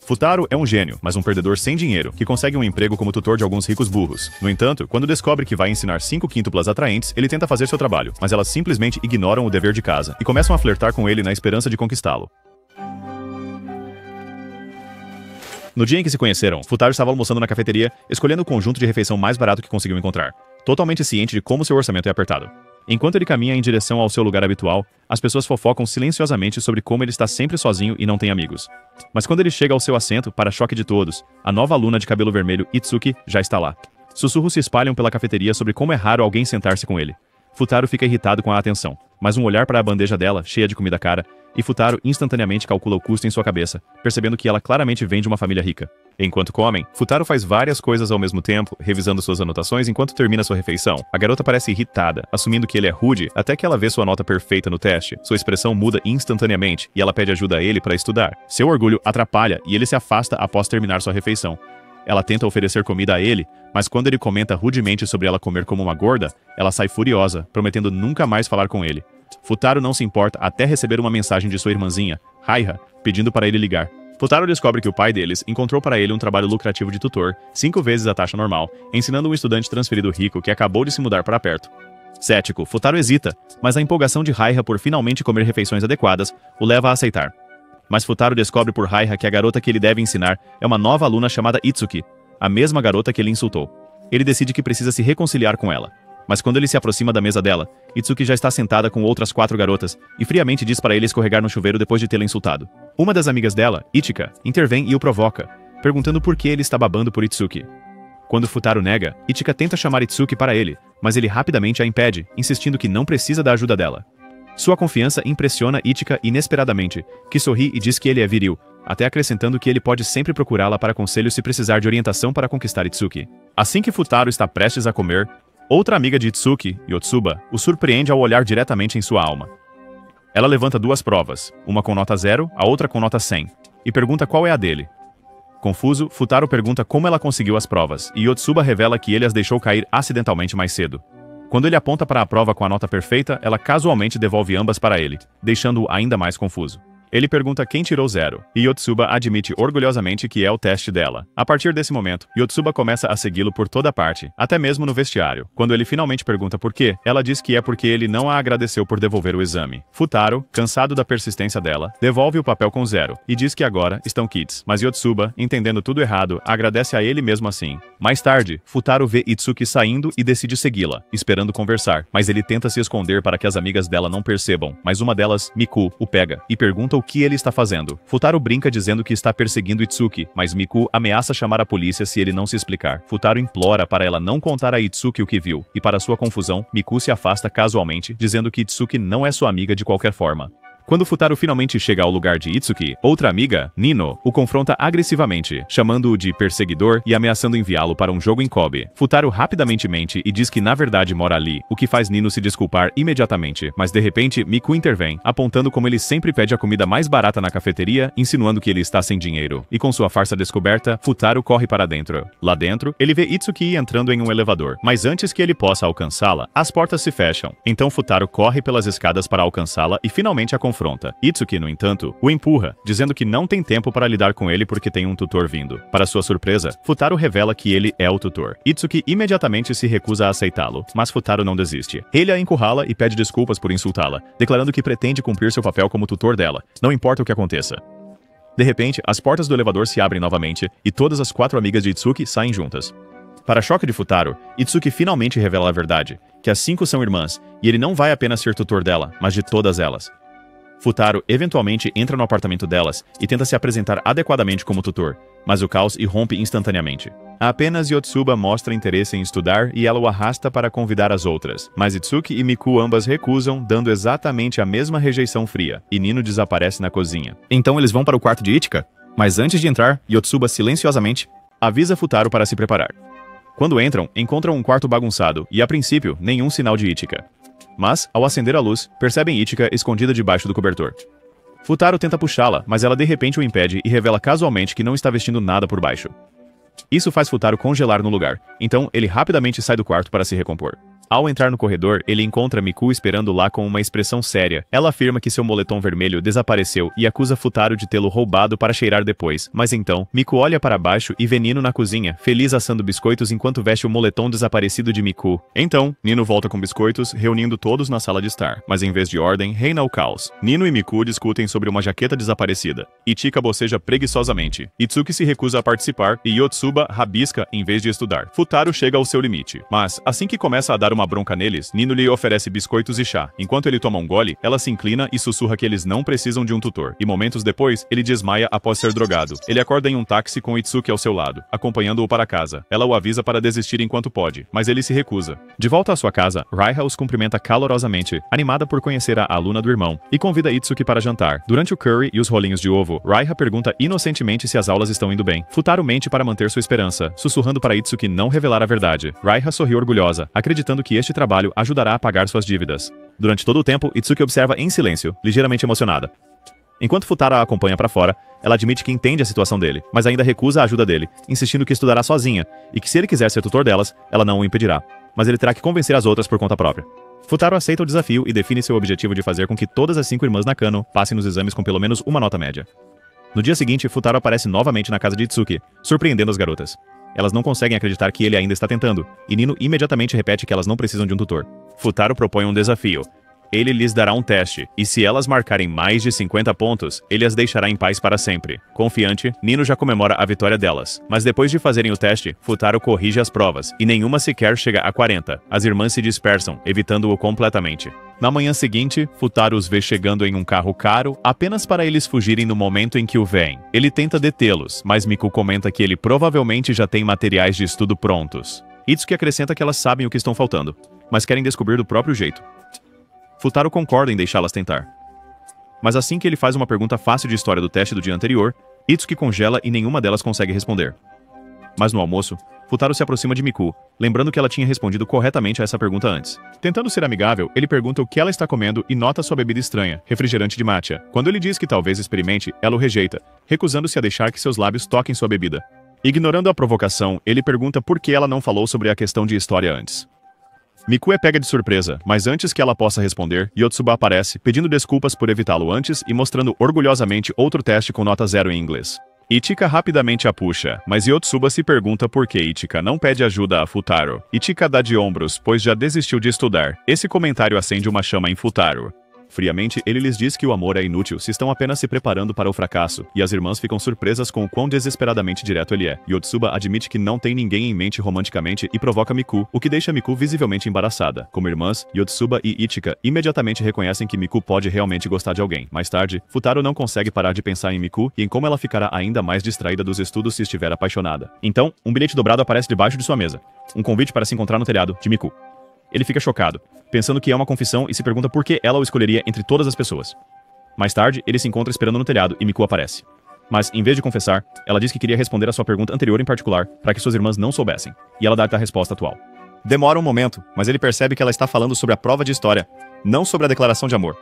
Futaro é um gênio, mas um perdedor sem dinheiro, que consegue um emprego como tutor de alguns ricos burros. No entanto, quando descobre que vai ensinar 5 quíntuplas atraentes, ele tenta fazer seu trabalho, mas elas simplesmente ignoram o dever de casa e começam a flertar com ele na esperança de conquistá-lo. No dia em que se conheceram, Futaro estava almoçando na cafeteria, escolhendo o conjunto de refeição mais barato que conseguiu encontrar, totalmente ciente de como seu orçamento é apertado. Enquanto ele caminha em direção ao seu lugar habitual, as pessoas fofocam silenciosamente sobre como ele está sempre sozinho e não tem amigos. Mas quando ele chega ao seu assento, para choque de todos, a nova aluna de cabelo vermelho, Itsuki, já está lá. Sussurros se espalham pela cafeteria sobre como é raro alguém sentar-se com ele. Futaro fica irritado com a atenção, mas um olhar para a bandeja dela, cheia de comida cara, e Futaro instantaneamente calcula o custo em sua cabeça, percebendo que ela claramente vem de uma família rica. Enquanto comem, Futaro faz várias coisas ao mesmo tempo, revisando suas anotações enquanto termina sua refeição. A garota parece irritada, assumindo que ele é rude, até que ela vê sua nota perfeita no teste. Sua expressão muda instantaneamente, e ela pede ajuda a ele para estudar. Seu orgulho atrapalha, e ele se afasta após terminar sua refeição. Ela tenta oferecer comida a ele, mas quando ele comenta rudemente sobre ela comer como uma gorda, ela sai furiosa, prometendo nunca mais falar com ele. Futaro não se importa até receber uma mensagem de sua irmãzinha, Raiha, pedindo para ele ligar. Futaro descobre que o pai deles encontrou para ele um trabalho lucrativo de tutor, 5 vezes a taxa normal, ensinando um estudante transferido rico que acabou de se mudar para perto. Cético, Futaro hesita, mas a empolgação de Raiha por finalmente comer refeições adequadas o leva a aceitar. Mas Futaro descobre por Raiha que a garota que ele deve ensinar é uma nova aluna chamada Itsuki, a mesma garota que ele insultou. Ele decide que precisa se reconciliar com ela. Mas quando ele se aproxima da mesa dela, Itsuki já está sentada com outras 4 garotas e friamente diz para ele escorregar no chuveiro depois de tê-la insultado. Uma das amigas dela, Ichika, intervém e o provoca, perguntando por que ele está babando por Itsuki. Quando Futaro nega, Ichika tenta chamar Itsuki para ele, mas ele rapidamente a impede, insistindo que não precisa da ajuda dela. Sua confiança impressiona Ichika inesperadamente, que sorri e diz que ele é viril, até acrescentando que ele pode sempre procurá-la para conselhos se precisar de orientação para conquistar Itsuki. Assim que Futaro está prestes a comer, outra amiga de Itsuki, Yotsuba, o surpreende ao olhar diretamente em sua alma. Ela levanta 2 provas, uma com nota 0, a outra com nota 100, e pergunta qual é a dele. Confuso, Futaro pergunta como ela conseguiu as provas, e Yotsuba revela que ele as deixou cair acidentalmente mais cedo. Quando ele aponta para a prova com a nota perfeita, ela casualmente devolve ambas para ele, deixando-o ainda mais confuso. Ele pergunta quem tirou 0, e Yotsuba admite orgulhosamente que é o teste dela. A partir desse momento, Yotsuba começa a segui-lo por toda parte, até mesmo no vestiário. Quando ele finalmente pergunta por quê, ela diz que é porque ele não a agradeceu por devolver o exame. Futaro, cansado da persistência dela, devolve o papel com 0, e diz que agora estão quites. Mas Yotsuba, entendendo tudo errado, agradece a ele mesmo assim. Mais tarde, Futaro vê Itsuki saindo e decide segui-la, esperando conversar, mas ele tenta se esconder para que as amigas dela não percebam, mas uma delas, Miku, o pega, e pergunta o que ele está fazendo. Futaro brinca dizendo que está perseguindo Itsuki, mas Miku ameaça chamar a polícia se ele não se explicar. Futaro implora para ela não contar a Itsuki o que viu, e para sua confusão, Miku se afasta casualmente, dizendo que Itsuki não é sua amiga de qualquer forma. Quando Futaro finalmente chega ao lugar de Itsuki, outra amiga, Nino, o confronta agressivamente, chamando-o de perseguidor e ameaçando enviá-lo para um jogo em Kobe. Futaro rapidamente mente e diz que na verdade mora ali, o que faz Nino se desculpar imediatamente, mas de repente Miku intervém, apontando como ele sempre pede a comida mais barata na cafeteria, insinuando que ele está sem dinheiro. E com sua farsa descoberta, Futaro corre para dentro. Lá dentro, ele vê Itsuki entrando em um elevador, mas antes que ele possa alcançá-la, as portas se fecham. Então Futaro corre pelas escadas para alcançá-la e finalmente a confronta. Itsuki, no entanto, o empurra, dizendo que não tem tempo para lidar com ele porque tem um tutor vindo. Para sua surpresa, Futaro revela que ele é o tutor. Itsuki imediatamente se recusa a aceitá-lo, mas Futaro não desiste. Ele a encurrala e pede desculpas por insultá-la, declarando que pretende cumprir seu papel como tutor dela, não importa o que aconteça. De repente, as portas do elevador se abrem novamente e todas as 4 amigas de Itsuki saem juntas. Para choque de Futaro, Itsuki finalmente revela a verdade, que as 5 são irmãs, e ele não vai apenas ser tutor dela, mas de todas elas. Futaro eventualmente entra no apartamento delas e tenta se apresentar adequadamente como tutor, mas o caos irrompe instantaneamente. Apenas Yotsuba mostra interesse em estudar e ela o arrasta para convidar as outras, mas Itsuki e Miku ambas recusam, dando exatamente a mesma rejeição fria, e Nino desaparece na cozinha. Então eles vão para o quarto de Ichika? Mas antes de entrar, Yotsuba silenciosamente avisa Futaro para se preparar. Quando entram, encontram um quarto bagunçado e, a princípio, nenhum sinal de Ichika. Mas, ao acender a luz, percebem Ichika escondida debaixo do cobertor. Futaro tenta puxá-la, mas ela de repente o impede e revela casualmente que não está vestindo nada por baixo. Isso faz Futaro congelar no lugar, então ele rapidamente sai do quarto para se recompor. Ao entrar no corredor, ele encontra Miku esperando lá com uma expressão séria. Ela afirma que seu moletom vermelho desapareceu e acusa Futaro de tê-lo roubado para cheirar depois. Mas então, Miku olha para baixo e vê Nino na cozinha, feliz assando biscoitos enquanto veste o moletom desaparecido de Miku. Então, Nino volta com biscoitos, reunindo todos na sala de estar. Mas em vez de ordem, reina o caos. Nino e Miku discutem sobre uma jaqueta desaparecida. Ichika boceja preguiçosamente. Itsuki se recusa a participar e Yotsuba rabisca em vez de estudar. Futaro chega ao seu limite. Mas, assim que começa a dar uma bronca neles, Nino lhe oferece biscoitos e chá. Enquanto ele toma um gole, ela se inclina e sussurra que eles não precisam de um tutor. E momentos depois, ele desmaia após ser drogado. Ele acorda em um táxi com Itsuki ao seu lado, acompanhando-o para casa. Ela o avisa para desistir enquanto pode, mas ele se recusa. De volta à sua casa, Raiha os cumprimenta calorosamente, animada por conhecer a aluna do irmão, e convida Itsuki para jantar. Durante o curry e os rolinhos de ovo, Raiha pergunta inocentemente se as aulas estão indo bem. Futaro mente para manter sua esperança, sussurrando para Itsuki não revelar a verdade. Raiha sorri orgulhosa, acreditando que este trabalho ajudará a pagar suas dívidas. Durante todo o tempo, Itsuki observa em silêncio, ligeiramente emocionada. Enquanto Futaro a acompanha para fora, ela admite que entende a situação dele, mas ainda recusa a ajuda dele, insistindo que estudará sozinha, e que se ele quiser ser tutor delas, ela não o impedirá. Mas ele terá que convencer as outras por conta própria. Futaro aceita o desafio e define seu objetivo de fazer com que todas as 5 irmãs Nakano passem nos exames com pelo menos uma nota média. No dia seguinte, Futaro aparece novamente na casa de Itsuki, surpreendendo as garotas. Elas não conseguem acreditar que ele ainda está tentando, e Nino imediatamente repete que elas não precisam de um tutor. Futaro propõe um desafio. Ele lhes dará um teste, e se elas marcarem mais de 50 pontos, ele as deixará em paz para sempre. Confiante, Nino já comemora a vitória delas. Mas depois de fazerem o teste, Futaro corrige as provas, e nenhuma sequer chega a 40. As irmãs se dispersam, evitando-o completamente. Na manhã seguinte, Futaro os vê chegando em um carro caro, apenas para eles fugirem no momento em que o veem. Ele tenta detê-los, mas Miku comenta que ele provavelmente já tem materiais de estudo prontos. Itsuki acrescenta que elas sabem o que estão faltando, mas querem descobrir do próprio jeito. Futaro concorda em deixá-las tentar. Mas assim que ele faz uma pergunta fácil de história do teste do dia anterior, Itsuki congela e nenhuma delas consegue responder. Mas no almoço, Futaro se aproxima de Miku, lembrando que ela tinha respondido corretamente a essa pergunta antes. Tentando ser amigável, ele pergunta o que ela está comendo e nota sua bebida estranha, refrigerante de matcha. Quando ele diz que talvez experimente, ela o rejeita, recusando-se a deixar que seus lábios toquem sua bebida. Ignorando a provocação, ele pergunta por que ela não falou sobre a questão de história antes. Miku é pega de surpresa, mas antes que ela possa responder, Yotsuba aparece, pedindo desculpas por evitá-lo antes e mostrando orgulhosamente outro teste com nota 0 em inglês. Ichika rapidamente a puxa, mas Yotsuba se pergunta por que Ichika não pede ajuda a Futaro. Ichika dá de ombros, pois já desistiu de estudar. Esse comentário acende uma chama em Futaro. Friamente, ele lhes diz que o amor é inútil se estão apenas se preparando para o fracasso, e as irmãs ficam surpresas com o quão desesperadamente direto ele é. Yotsuba admite que não tem ninguém em mente romanticamente e provoca Miku, o que deixa Miku visivelmente embaraçada. Como irmãs, Yotsuba e Ichika imediatamente reconhecem que Miku pode realmente gostar de alguém. Mais tarde, Futaro não consegue parar de pensar em Miku e em como ela ficará ainda mais distraída dos estudos se estiver apaixonada. Então, um bilhete dobrado aparece debaixo de sua mesa. Um convite para se encontrar no telhado, de Miku. Ele fica chocado, pensando que é uma confissão e se pergunta por que ela o escolheria entre todas as pessoas. Mais tarde, ele se encontra esperando no telhado e Miku aparece. Mas, em vez de confessar, ela diz que queria responder a sua pergunta anterior em particular, para que suas irmãs não soubessem, e ela dá a resposta atual. Demora um momento, mas ele percebe que ela está falando sobre a prova de história, não sobre a declaração de amor.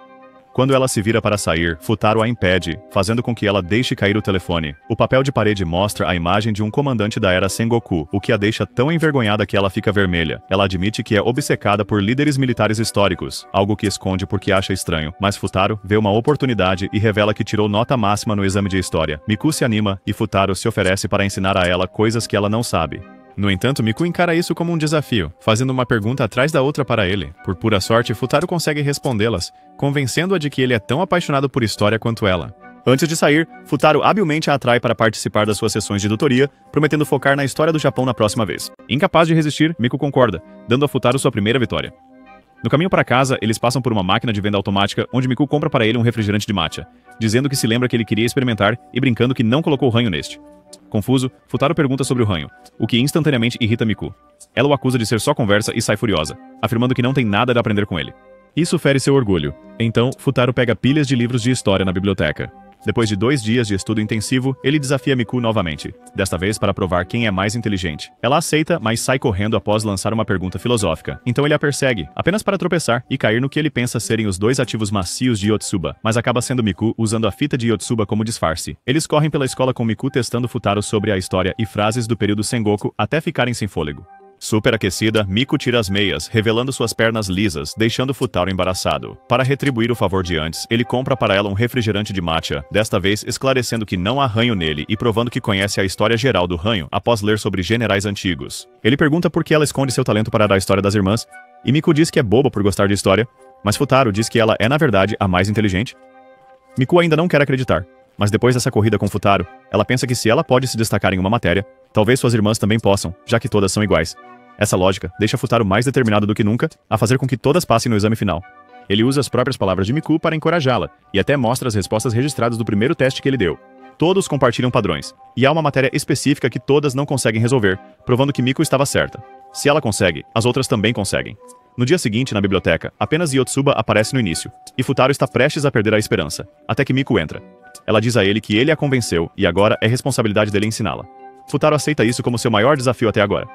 Quando ela se vira para sair, Futaro a impede, fazendo com que ela deixe cair o telefone. O papel de parede mostra a imagem de um comandante da era Sengoku, o que a deixa tão envergonhada que ela fica vermelha. Ela admite que é obcecada por líderes militares históricos, algo que esconde porque acha estranho. Mas Futaro vê uma oportunidade e revela que tirou nota máxima no exame de história. Miku se anima e Futaro se oferece para ensinar a ela coisas que ela não sabe. No entanto, Miku encara isso como um desafio, fazendo uma pergunta atrás da outra para ele. Por pura sorte, Futaro consegue respondê-las, convencendo-a de que ele é tão apaixonado por história quanto ela. Antes de sair, Futaro habilmente a atrai para participar das suas sessões de tutoria, prometendo focar na história do Japão na próxima vez. Incapaz de resistir, Miku concorda, dando a Futaro sua primeira vitória. No caminho para casa, eles passam por uma máquina de venda automática, onde Miku compra para ele um refrigerante de matcha, dizendo que se lembra que ele queria experimentar e brincando que não colocou ranho neste. Confuso, Futaro pergunta sobre o ranho, o que instantaneamente irrita Miku. Ela o acusa de ser só conversa e sai furiosa, afirmando que não tem nada a aprender com ele. Isso fere seu orgulho. Então, Futaro pega pilhas de livros de história na biblioteca. Depois de 2 dias de estudo intensivo, ele desafia Miku novamente, desta vez para provar quem é mais inteligente. Ela aceita, mas sai correndo após lançar uma pergunta filosófica. Então ele a persegue, apenas para tropeçar e cair no que ele pensa serem os 2 ativos macios de Yotsuba, mas acaba sendo Miku usando a fita de Yotsuba como disfarce. Eles correm pela escola com Miku testando Futaro sobre a história e frases do período Sengoku até ficarem sem fôlego. Superaquecida, Miku tira as meias, revelando suas pernas lisas, deixando Futaro embaraçado. Para retribuir o favor de antes, ele compra para ela um refrigerante de matcha, desta vez esclarecendo que não há ranho nele e provando que conhece a história geral do ranho após ler sobre generais antigos. Ele pergunta por que ela esconde seu talento para dar a história das irmãs, e Miku diz que é boba por gostar de história, mas Futaro diz que ela é na verdade a mais inteligente. Miku ainda não quer acreditar, mas depois dessa corrida com Futaro, ela pensa que se ela pode se destacar em uma matéria, talvez suas irmãs também possam, já que todas são iguais. Essa lógica deixa Futaro mais determinado do que nunca a fazer com que todas passem no exame final. Ele usa as próprias palavras de Miku para encorajá-la, e até mostra as respostas registradas do primeiro teste que ele deu. Todos compartilham padrões, e há uma matéria específica que todas não conseguem resolver, provando que Miku estava certa. Se ela consegue, as outras também conseguem. No dia seguinte, na biblioteca, apenas Yotsuba aparece no início, e Futaro está prestes a perder a esperança, até que Miku entra. Ela diz a ele que ele a convenceu, e agora é responsabilidade dele ensiná-la. Futaro aceita isso como seu maior desafio até agora.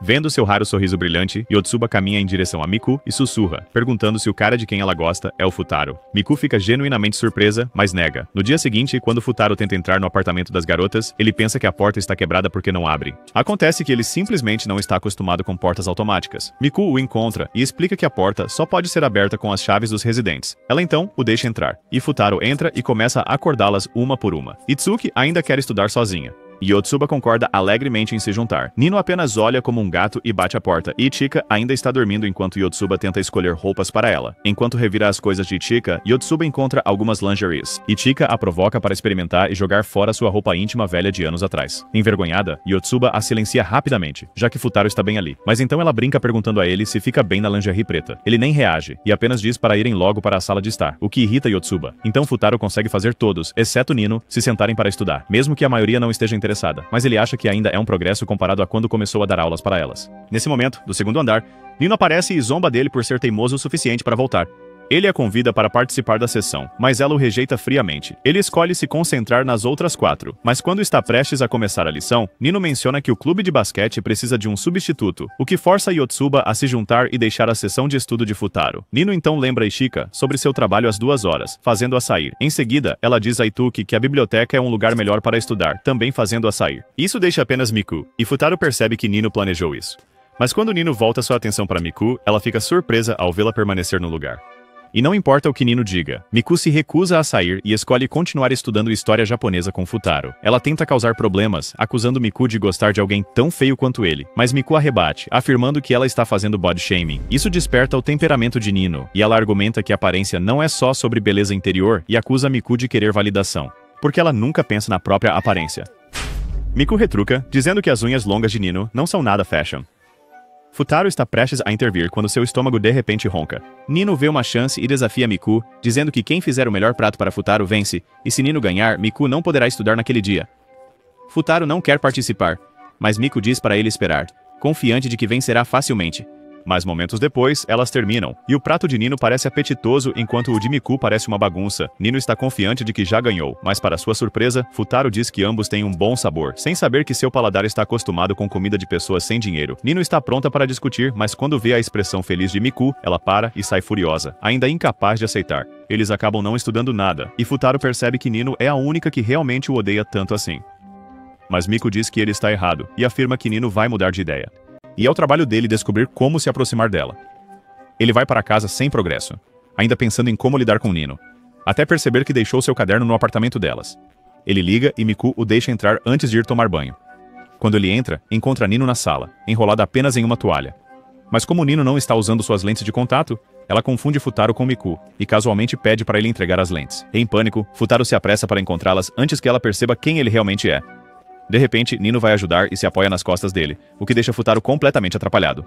Vendo seu raro sorriso brilhante, Yotsuba caminha em direção a Miku e sussurra, perguntando se o cara de quem ela gosta é o Futaro. Miku fica genuinamente surpresa, mas nega. No dia seguinte, quando Futaro tenta entrar no apartamento das garotas, ele pensa que a porta está quebrada porque não abre. Acontece que ele simplesmente não está acostumado com portas automáticas. Miku o encontra e explica que a porta só pode ser aberta com as chaves dos residentes. Ela então o deixa entrar, e Futaro entra e começa a acordá-las uma por uma. Itsuki ainda quer estudar sozinha. Yotsuba concorda alegremente em se juntar. Nino apenas olha como um gato e bate a porta, e Ichika ainda está dormindo enquanto Yotsuba tenta escolher roupas para ela. Enquanto revira as coisas de Ichika, Yotsuba encontra algumas lingeries. Ichika a provoca para experimentar e jogar fora sua roupa íntima velha de anos atrás. Envergonhada, Yotsuba a silencia rapidamente, já que Futaro está bem ali. Mas então ela brinca perguntando a ele se fica bem na lingerie preta. Ele nem reage, e apenas diz para irem logo para a sala de estar, o que irrita Yotsuba. Então Futaro consegue fazer todos, exceto Nino, se sentarem para estudar, mesmo que a maioria não esteja interessada, mas ele acha que ainda é um progresso comparado a quando começou a dar aulas para elas. Nesse momento, do segundo andar, Nino aparece e zomba dele por ser teimoso o suficiente para voltar. Ele a convida para participar da sessão, mas ela o rejeita friamente. Ele escolhe se concentrar nas outras 4, mas quando está prestes a começar a lição, Nino menciona que o clube de basquete precisa de um substituto, o que força Yotsuba a se juntar e deixar a sessão de estudo de Futaro. Nino então lembra Ichika sobre seu trabalho às 2 horas, fazendo-a sair. Em seguida, ela diz a Ituki que a biblioteca é um lugar melhor para estudar, também fazendo-a sair. Isso deixa apenas Miku, e Futaro percebe que Nino planejou isso. Mas quando Nino volta sua atenção para Miku, ela fica surpresa ao vê-la permanecer no lugar. E não importa o que Nino diga, Miku se recusa a sair e escolhe continuar estudando história japonesa com Futaro. Ela tenta causar problemas, acusando Miku de gostar de alguém tão feio quanto ele, mas Miku a rebate, afirmando que ela está fazendo body shaming. Isso desperta o temperamento de Nino, e ela argumenta que a aparência não é só sobre beleza interior e acusa Miku de querer validação, porque ela nunca pensa na própria aparência. Miku retruca, dizendo que as unhas longas de Nino não são nada fashion. Futaro está prestes a intervir quando seu estômago de repente ronca. Nino vê uma chance e desafia Miku, dizendo que quem fizer o melhor prato para Futaro vence, e se Nino ganhar, Miku não poderá estudar naquele dia. Futaro não quer participar, mas Miku diz para ele esperar, confiante de que vencerá facilmente. Mas momentos depois, elas terminam, e o prato de Nino parece apetitoso enquanto o de Miku parece uma bagunça. Nino está confiante de que já ganhou, mas para sua surpresa, Futaro diz que ambos têm um bom sabor, sem saber que seu paladar está acostumado com comida de pessoas sem dinheiro. Nino está pronta para discutir, mas quando vê a expressão feliz de Miku, ela para e sai furiosa, ainda incapaz de aceitar. Eles acabam não estudando nada, e Futaro percebe que Nino é a única que realmente o odeia tanto assim. Mas Miku diz que ele está errado, e afirma que Nino vai mudar de ideia. E é o trabalho dele descobrir como se aproximar dela. Ele vai para casa sem progresso, ainda pensando em como lidar com Nino, até perceber que deixou seu caderno no apartamento delas. Ele liga e Miku o deixa entrar antes de ir tomar banho. Quando ele entra, encontra Nino na sala, enrolada apenas em uma toalha. Mas como Nino não está usando suas lentes de contato, ela confunde Futaro com Miku, e casualmente pede para ele entregar as lentes. Em pânico, Futaro se apressa para encontrá-las antes que ela perceba quem ele realmente é. De repente, Nino vai ajudar e se apoia nas costas dele, o que deixa Futaro completamente atrapalhado.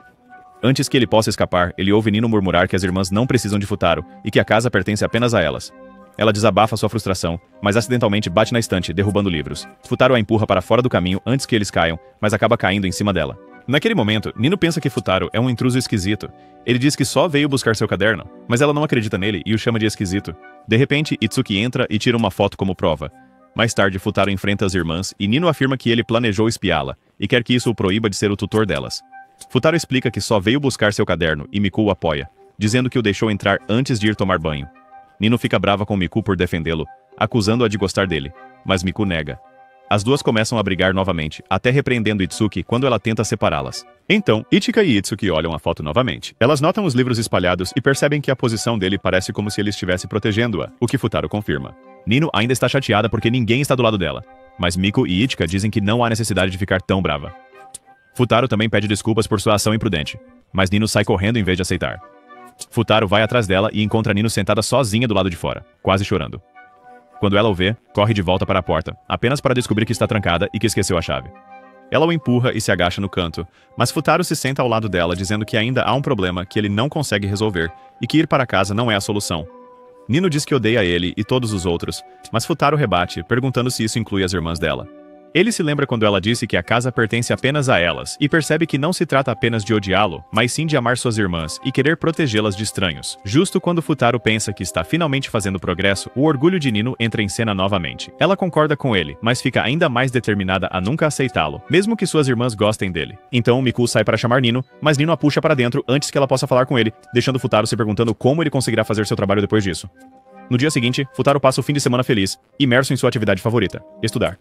Antes que ele possa escapar, ele ouve Nino murmurar que as irmãs não precisam de Futaro e que a casa pertence apenas a elas. Ela desabafa sua frustração, mas acidentalmente bate na estante, derrubando livros. Futaro a empurra para fora do caminho antes que eles caiam, mas acaba caindo em cima dela. Naquele momento, Nino pensa que Futaro é um intruso esquisito. Ele diz que só veio buscar seu caderno, mas ela não acredita nele e o chama de esquisito. De repente, Itsuki entra e tira uma foto como prova. Mais tarde, Futaro enfrenta as irmãs e Nino afirma que ele planejou espiá-la e quer que isso o proíba de ser o tutor delas. Futaro explica que só veio buscar seu caderno e Miku o apoia, dizendo que o deixou entrar antes de ir tomar banho. Nino fica brava com Miku por defendê-lo, acusando-a de gostar dele, mas Miku nega. As duas começam a brigar novamente, até repreendendo Itsuki quando ela tenta separá-las. Então, Ichika e Itsuki olham a foto novamente. Elas notam os livros espalhados e percebem que a posição dele parece como se ele estivesse protegendo-a, o que Futaro confirma. Nino ainda está chateada porque ninguém está do lado dela, mas Miku e Ichika dizem que não há necessidade de ficar tão brava. Futaro também pede desculpas por sua ação imprudente, mas Nino sai correndo em vez de aceitar. Futaro vai atrás dela e encontra Nino sentada sozinha do lado de fora, quase chorando. Quando ela o vê, corre de volta para a porta, apenas para descobrir que está trancada e que esqueceu a chave. Ela o empurra e se agacha no canto, mas Futaro se senta ao lado dela dizendo que ainda há um problema que ele não consegue resolver e que ir para casa não é a solução. Nino diz que odeia ele e todos os outros, mas Futaro rebate, perguntando se isso inclui as irmãs dela. Ele se lembra quando ela disse que a casa pertence apenas a elas, e percebe que não se trata apenas de odiá-lo, mas sim de amar suas irmãs e querer protegê-las de estranhos. Justo quando Futaro pensa que está finalmente fazendo progresso, o orgulho de Nino entra em cena novamente. Ela concorda com ele, mas fica ainda mais determinada a nunca aceitá-lo, mesmo que suas irmãs gostem dele. Então Miku sai para chamar Nino, mas Nino a puxa para dentro antes que ela possa falar com ele, deixando Futaro se perguntando como ele conseguirá fazer seu trabalho depois disso. No dia seguinte, Futaro passa o fim de semana feliz, imerso em sua atividade favorita, estudar.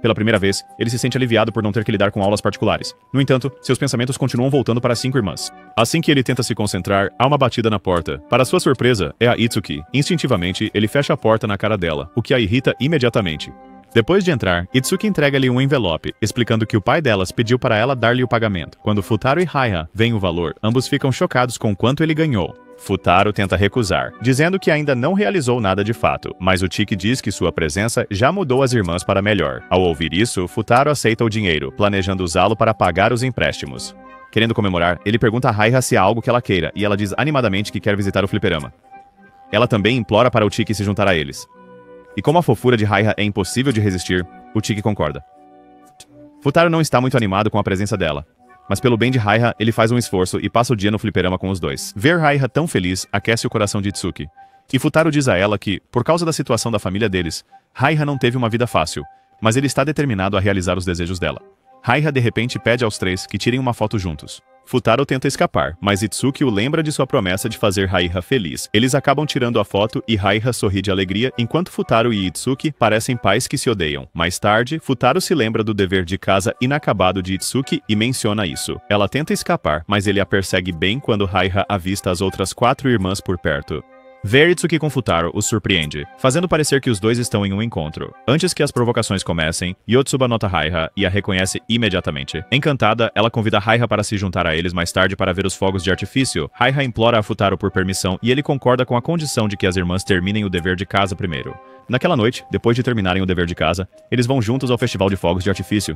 Pela primeira vez, ele se sente aliviado por não ter que lidar com aulas particulares. No entanto, seus pensamentos continuam voltando para as 5 irmãs. Assim que ele tenta se concentrar, há uma batida na porta. Para sua surpresa, é a Itsuki. Instintivamente, ele fecha a porta na cara dela, o que a irrita imediatamente. Depois de entrar, Itsuki entrega-lhe um envelope, explicando que o pai delas pediu para ela dar-lhe o pagamento. Quando Futaro e Raiha veem o valor, ambos ficam chocados com quanto ele ganhou. Futaro tenta recusar, dizendo que ainda não realizou nada de fato, mas o Tiki diz que sua presença já mudou as irmãs para melhor. Ao ouvir isso, Futaro aceita o dinheiro, planejando usá-lo para pagar os empréstimos. Querendo comemorar, ele pergunta a Raiha se há algo que ela queira, e ela diz animadamente que quer visitar o fliperama. Ela também implora para o Tiki se juntar a eles. E como a fofura de Raiha é impossível de resistir, o Tiki concorda. Futaro não está muito animado com a presença dela, mas pelo bem de Raiha, ele faz um esforço e passa o dia no fliperama com os dois. Ver Raiha tão feliz aquece o coração de Itsuki. E Futaro diz a ela que, por causa da situação da família deles, Raiha não teve uma vida fácil, mas ele está determinado a realizar os desejos dela. Raiha de repente pede aos três que tirem uma foto juntos. Futaro tenta escapar, mas Itsuki o lembra de sua promessa de fazer Raiha feliz. Eles acabam tirando a foto e Raiha sorri de alegria, enquanto Futaro e Itsuki parecem pais que se odeiam. Mais tarde, Futaro se lembra do dever de casa inacabado de Itsuki e menciona isso. Ela tenta escapar, mas ele a persegue bem quando Raiha avista as outras 4 irmãs por perto. Ver Itsuki com Futaro os surpreende, fazendo parecer que os dois estão em um encontro. Antes que as provocações comecem, Yotsuba nota Raiha e a reconhece imediatamente. Encantada, ela convida Raiha para se juntar a eles mais tarde para ver os fogos de artifício. Raiha implora a Futaro por permissão e ele concorda com a condição de que as irmãs terminem o dever de casa primeiro. Naquela noite, depois de terminarem o dever de casa, eles vão juntos ao festival de fogos de artifício.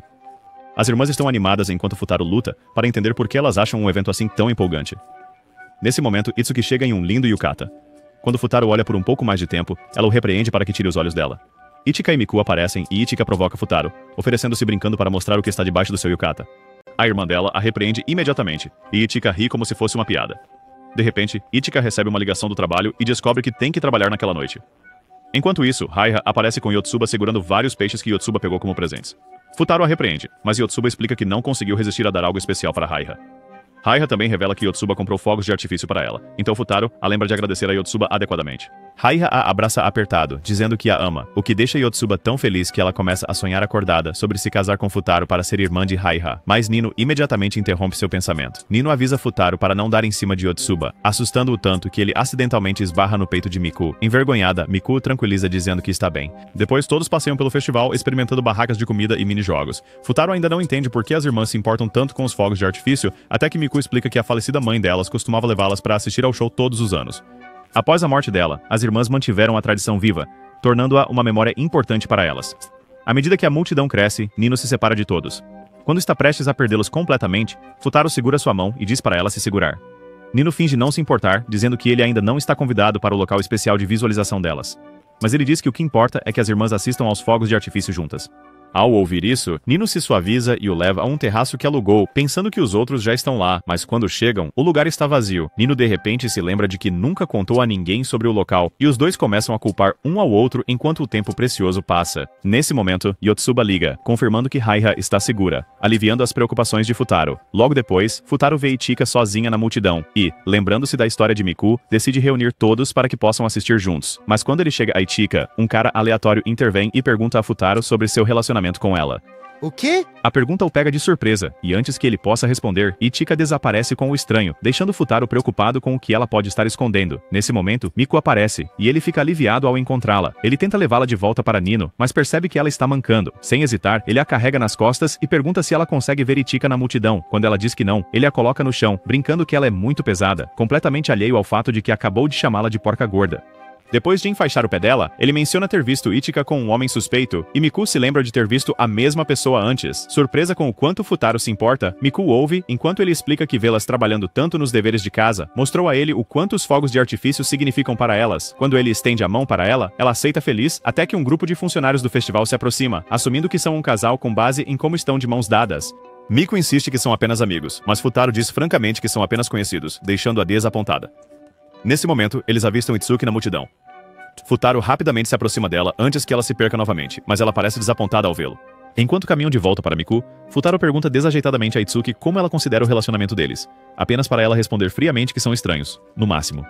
As irmãs estão animadas enquanto Futaro luta para entender por que elas acham um evento assim tão empolgante. Nesse momento, Itsuki chega em um lindo yukata. Quando Futaro olha por um pouco mais de tempo, ela o repreende para que tire os olhos dela. Ichika e Miku aparecem e Ichika provoca Futaro, oferecendo-se brincando para mostrar o que está debaixo do seu yukata. A irmã dela a repreende imediatamente, e Ichika ri como se fosse uma piada. De repente, Ichika recebe uma ligação do trabalho e descobre que tem que trabalhar naquela noite. Enquanto isso, Raiha aparece com Yotsuba segurando vários peixes que Yotsuba pegou como presentes. Futaro a repreende, mas Yotsuba explica que não conseguiu resistir a dar algo especial para Raiha. Raiha também revela que Yotsuba comprou fogos de artifício para ela, então Futaro a lembra de agradecer a Yotsuba adequadamente. Raiha a abraça apertado, dizendo que a ama, o que deixa Yotsuba tão feliz que ela começa a sonhar acordada sobre se casar com Futaro para ser irmã de Raiha. Mas Nino imediatamente interrompe seu pensamento. Nino avisa Futaro para não dar em cima de Yotsuba, assustando-o tanto que ele acidentalmente esbarra no peito de Miku. Envergonhada, Miku o tranquiliza dizendo que está bem. Depois todos passeiam pelo festival experimentando barracas de comida e mini-jogos. Futaro ainda não entende por que as irmãs se importam tanto com os fogos de artifício, até que Miku explica que a falecida mãe delas costumava levá-las para assistir ao show todos os anos. Após a morte dela, as irmãs mantiveram a tradição viva, tornando-a uma memória importante para elas. À medida que a multidão cresce, Nino se separa de todos. Quando está prestes a perdê-los completamente, Futaro segura sua mão e diz para ela se segurar. Nino finge não se importar, dizendo que ele ainda não está convidado para o local especial de visualização delas. Mas ele diz que o que importa é que as irmãs assistam aos fogos de artifício juntas. Ao ouvir isso, Nino se suaviza e o leva a um terraço que alugou, pensando que os outros já estão lá, mas quando chegam, o lugar está vazio. Nino de repente se lembra de que nunca contou a ninguém sobre o local, e os dois começam a culpar um ao outro enquanto o tempo precioso passa. Nesse momento, Yotsuba liga, confirmando que Raiha está segura, aliviando as preocupações de Futaro. Logo depois, Futaro vê Ichika sozinha na multidão e, lembrando-se da história de Miku, decide reunir todos para que possam assistir juntos. Mas quando ele chega a Ichika, um cara aleatório intervém e pergunta a Futaro sobre seu relacionamento com ela. O quê? A pergunta o pega de surpresa, e antes que ele possa responder, Ichika desaparece com o estranho, deixando Futaro preocupado com o que ela pode estar escondendo. Nesse momento, Miku aparece, e ele fica aliviado ao encontrá-la. Ele tenta levá-la de volta para Nino, mas percebe que ela está mancando. Sem hesitar, ele a carrega nas costas e pergunta se ela consegue ver Ichika na multidão. Quando ela diz que não, ele a coloca no chão, brincando que ela é muito pesada, completamente alheio ao fato de que acabou de chamá-la de porca gorda. Depois de enfaixar o pé dela, ele menciona ter visto Ichika com um homem suspeito, e Miku se lembra de ter visto a mesma pessoa antes. Surpresa com o quanto Futaro se importa, Miku ouve enquanto ele explica que vê-las trabalhando tanto nos deveres de casa, mostrou a ele o quanto os fogos de artifício significam para elas. Quando ele estende a mão para ela, ela aceita feliz, até que um grupo de funcionários do festival se aproxima, assumindo que são um casal com base em como estão de mãos dadas. Miku insiste que são apenas amigos, mas Futaro diz francamente que são apenas conhecidos, deixando-a desapontada. Nesse momento, eles avistam Itsuki na multidão. Futaro rapidamente se aproxima dela antes que ela se perca novamente, mas ela parece desapontada ao vê-lo. Enquanto caminham de volta para Miku, Futaro pergunta desajeitadamente a Itsuki como ela considera o relacionamento deles, apenas para ela responder friamente que são estranhos, no máximo.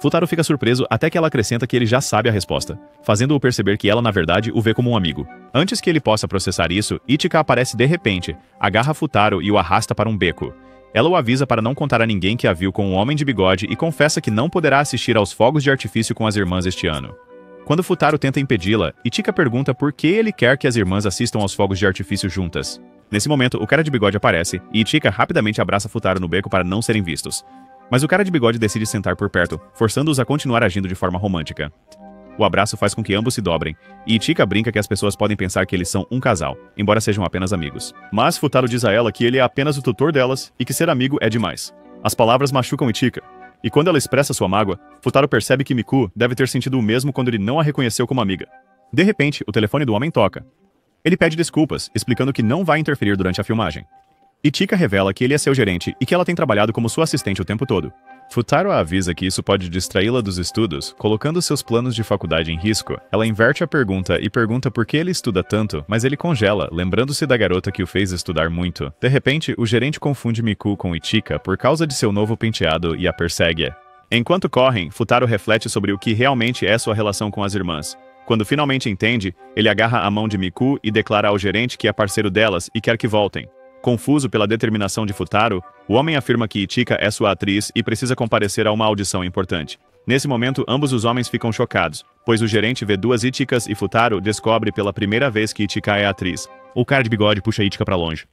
Futaro fica surpreso até que ela acrescenta que ele já sabe a resposta, fazendo-o perceber que ela na verdade o vê como um amigo. Antes que ele possa processar isso, Ichika aparece de repente, agarra Futaro e o arrasta para um beco. Ela o avisa para não contar a ninguém que a viu com um homem de bigode e confessa que não poderá assistir aos fogos de artifício com as irmãs este ano. Quando Futaro tenta impedi-la, Ichika pergunta por que ele quer que as irmãs assistam aos fogos de artifício juntas. Nesse momento, o cara de bigode aparece e Ichika rapidamente abraça Futaro no beco para não serem vistos. Mas o cara de bigode decide sentar por perto, forçando-os a continuar agindo de forma romântica. O abraço faz com que ambos se dobrem, e Ichika brinca que as pessoas podem pensar que eles são um casal, embora sejam apenas amigos. Mas Futaro diz a ela que ele é apenas o tutor delas e que ser amigo é demais. As palavras machucam Ichika, e quando ela expressa sua mágoa, Futaro percebe que Miku deve ter sentido o mesmo quando ele não a reconheceu como amiga. De repente, o telefone do homem toca. Ele pede desculpas, explicando que não vai interferir durante a filmagem. Ichika revela que ele é seu gerente e que ela tem trabalhado como sua assistente o tempo todo. Futaro a avisa que isso pode distraí-la dos estudos, colocando seus planos de faculdade em risco. Ela inverte a pergunta e pergunta por que ele estuda tanto, mas ele congela, lembrando-se da garota que o fez estudar muito. De repente, o gerente confunde Miku com Ichika por causa de seu novo penteado e a persegue. Enquanto correm, Futaro reflete sobre o que realmente é sua relação com as irmãs. Quando finalmente entende, ele agarra a mão de Miku e declara ao gerente que é parceiro delas e quer que voltem. Confuso pela determinação de Futaro, o homem afirma que Ichika é sua atriz e precisa comparecer a uma audição importante. Nesse momento, ambos os homens ficam chocados, pois o gerente vê duas Ichikas e Futaro descobre pela primeira vez que Ichika é atriz. O cara de bigode puxa Ichika para longe.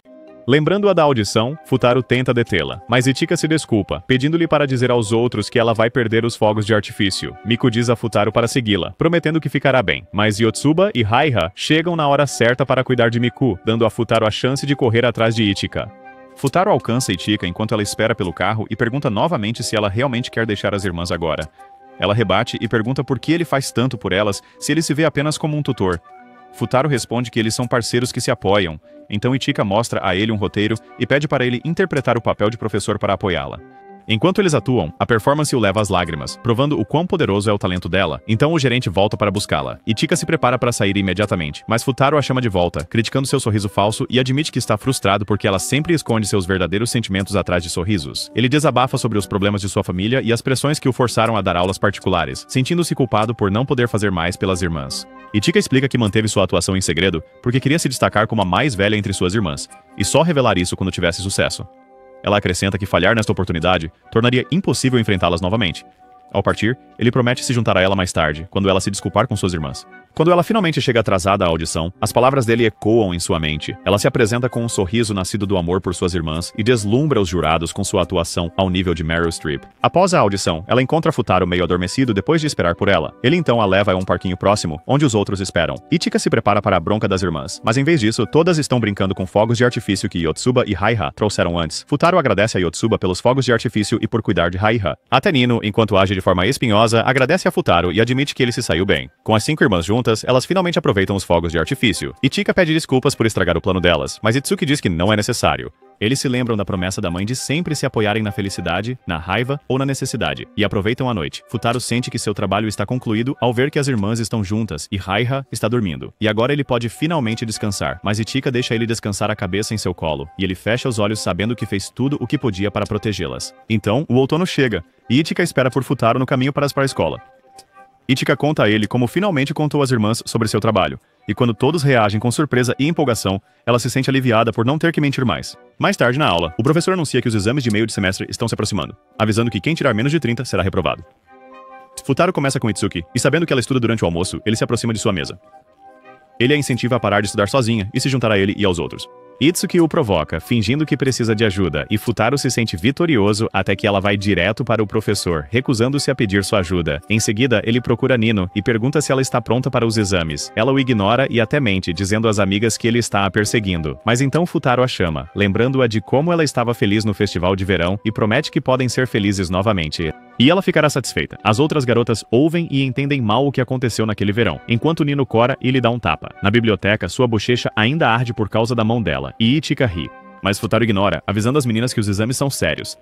Lembrando-a da audição, Futaro tenta detê-la, mas Ichika se desculpa, pedindo-lhe para dizer aos outros que ela vai perder os fogos de artifício. Miku diz a Futaro para segui-la, prometendo que ficará bem, mas Yotsuba e Raiha chegam na hora certa para cuidar de Miku, dando a Futaro a chance de correr atrás de Ichika. Futaro alcança Ichika enquanto ela espera pelo carro e pergunta novamente se ela realmente quer deixar as irmãs agora. Ela rebate e pergunta por que ele faz tanto por elas se ele se vê apenas como um tutor. Futaro responde que eles são parceiros que se apoiam, então Ichika mostra a ele um roteiro e pede para ele interpretar o papel de professor para apoiá-la. Enquanto eles atuam, a performance o leva às lágrimas, provando o quão poderoso é o talento dela. Então o gerente volta para buscá-la. Ichika se prepara para sair imediatamente, mas Futaro a chama de volta, criticando seu sorriso falso e admite que está frustrado porque ela sempre esconde seus verdadeiros sentimentos atrás de sorrisos. Ele desabafa sobre os problemas de sua família e as pressões que o forçaram a dar aulas particulares, sentindo-se culpado por não poder fazer mais pelas irmãs. Ichika explica que manteve sua atuação em segredo porque queria se destacar como a mais velha entre suas irmãs, e só revelar isso quando tivesse sucesso. Ela acrescenta que falhar nesta oportunidade tornaria impossível enfrentá-las novamente. Ao partir, ele promete se juntar a ela mais tarde, quando ela se desculpar com suas irmãs. Quando ela finalmente chega atrasada à audição, as palavras dele ecoam em sua mente. Ela se apresenta com um sorriso nascido do amor por suas irmãs e deslumbra os jurados com sua atuação ao nível de Meryl Streep. Após a audição, ela encontra Futaro meio adormecido depois de esperar por ela. Ele então a leva a um parquinho próximo, onde os outros esperam. Ichika se prepara para a bronca das irmãs, mas em vez disso, todas estão brincando com fogos de artifício que Yotsuba e Raiha trouxeram antes. Futaro agradece a Yotsuba pelos fogos de artifício e por cuidar de Raiha. Até Nino, enquanto age de forma espinhosa, agradece a Futaro e admite que ele se saiu bem. Com as 5 irmãs juntas, elas finalmente aproveitam os fogos de artifício. Ichika pede desculpas por estragar o plano delas, mas Itsuki diz que não é necessário. Eles se lembram da promessa da mãe de sempre se apoiarem na felicidade, na raiva ou na necessidade, e aproveitam a noite. Futaro sente que seu trabalho está concluído ao ver que as irmãs estão juntas e Raiha está dormindo. E agora ele pode finalmente descansar, mas Ichika deixa ele descansar a cabeça em seu colo, e ele fecha os olhos sabendo que fez tudo o que podia para protegê-las. Então, o outono chega, e Ichika espera por Futaro no caminho para a escola. Ichika conta a ele como finalmente contou às irmãs sobre seu trabalho, e quando todos reagem com surpresa e empolgação, ela se sente aliviada por não ter que mentir mais. Mais tarde na aula, o professor anuncia que os exames de meio de semestre estão se aproximando, avisando que quem tirar menos de 30 será reprovado. Futaro começa com Itsuki, e sabendo que ela estuda durante o almoço, ele se aproxima de sua mesa. Ele a incentiva a parar de estudar sozinha e se juntar a ele e aos outros. Itsuki o provoca, fingindo que precisa de ajuda, e Futaro se sente vitorioso até que ela vai direto para o professor, recusando-se a pedir sua ajuda. Em seguida, ele procura Nino e pergunta se ela está pronta para os exames. Ela o ignora e até mente, dizendo às amigas que ele está a perseguindo. Mas então Futaro a chama, lembrando-a de como ela estava feliz no festival de verão e promete que podem ser felizes novamente. E ela ficará satisfeita. As outras garotas ouvem e entendem mal o que aconteceu naquele verão, enquanto Nino cora e lhe dá um tapa. Na biblioteca, sua bochecha ainda arde por causa da mão dela, e Ichika ri. Mas Futaro ignora, avisando as meninas que os exames são sérios.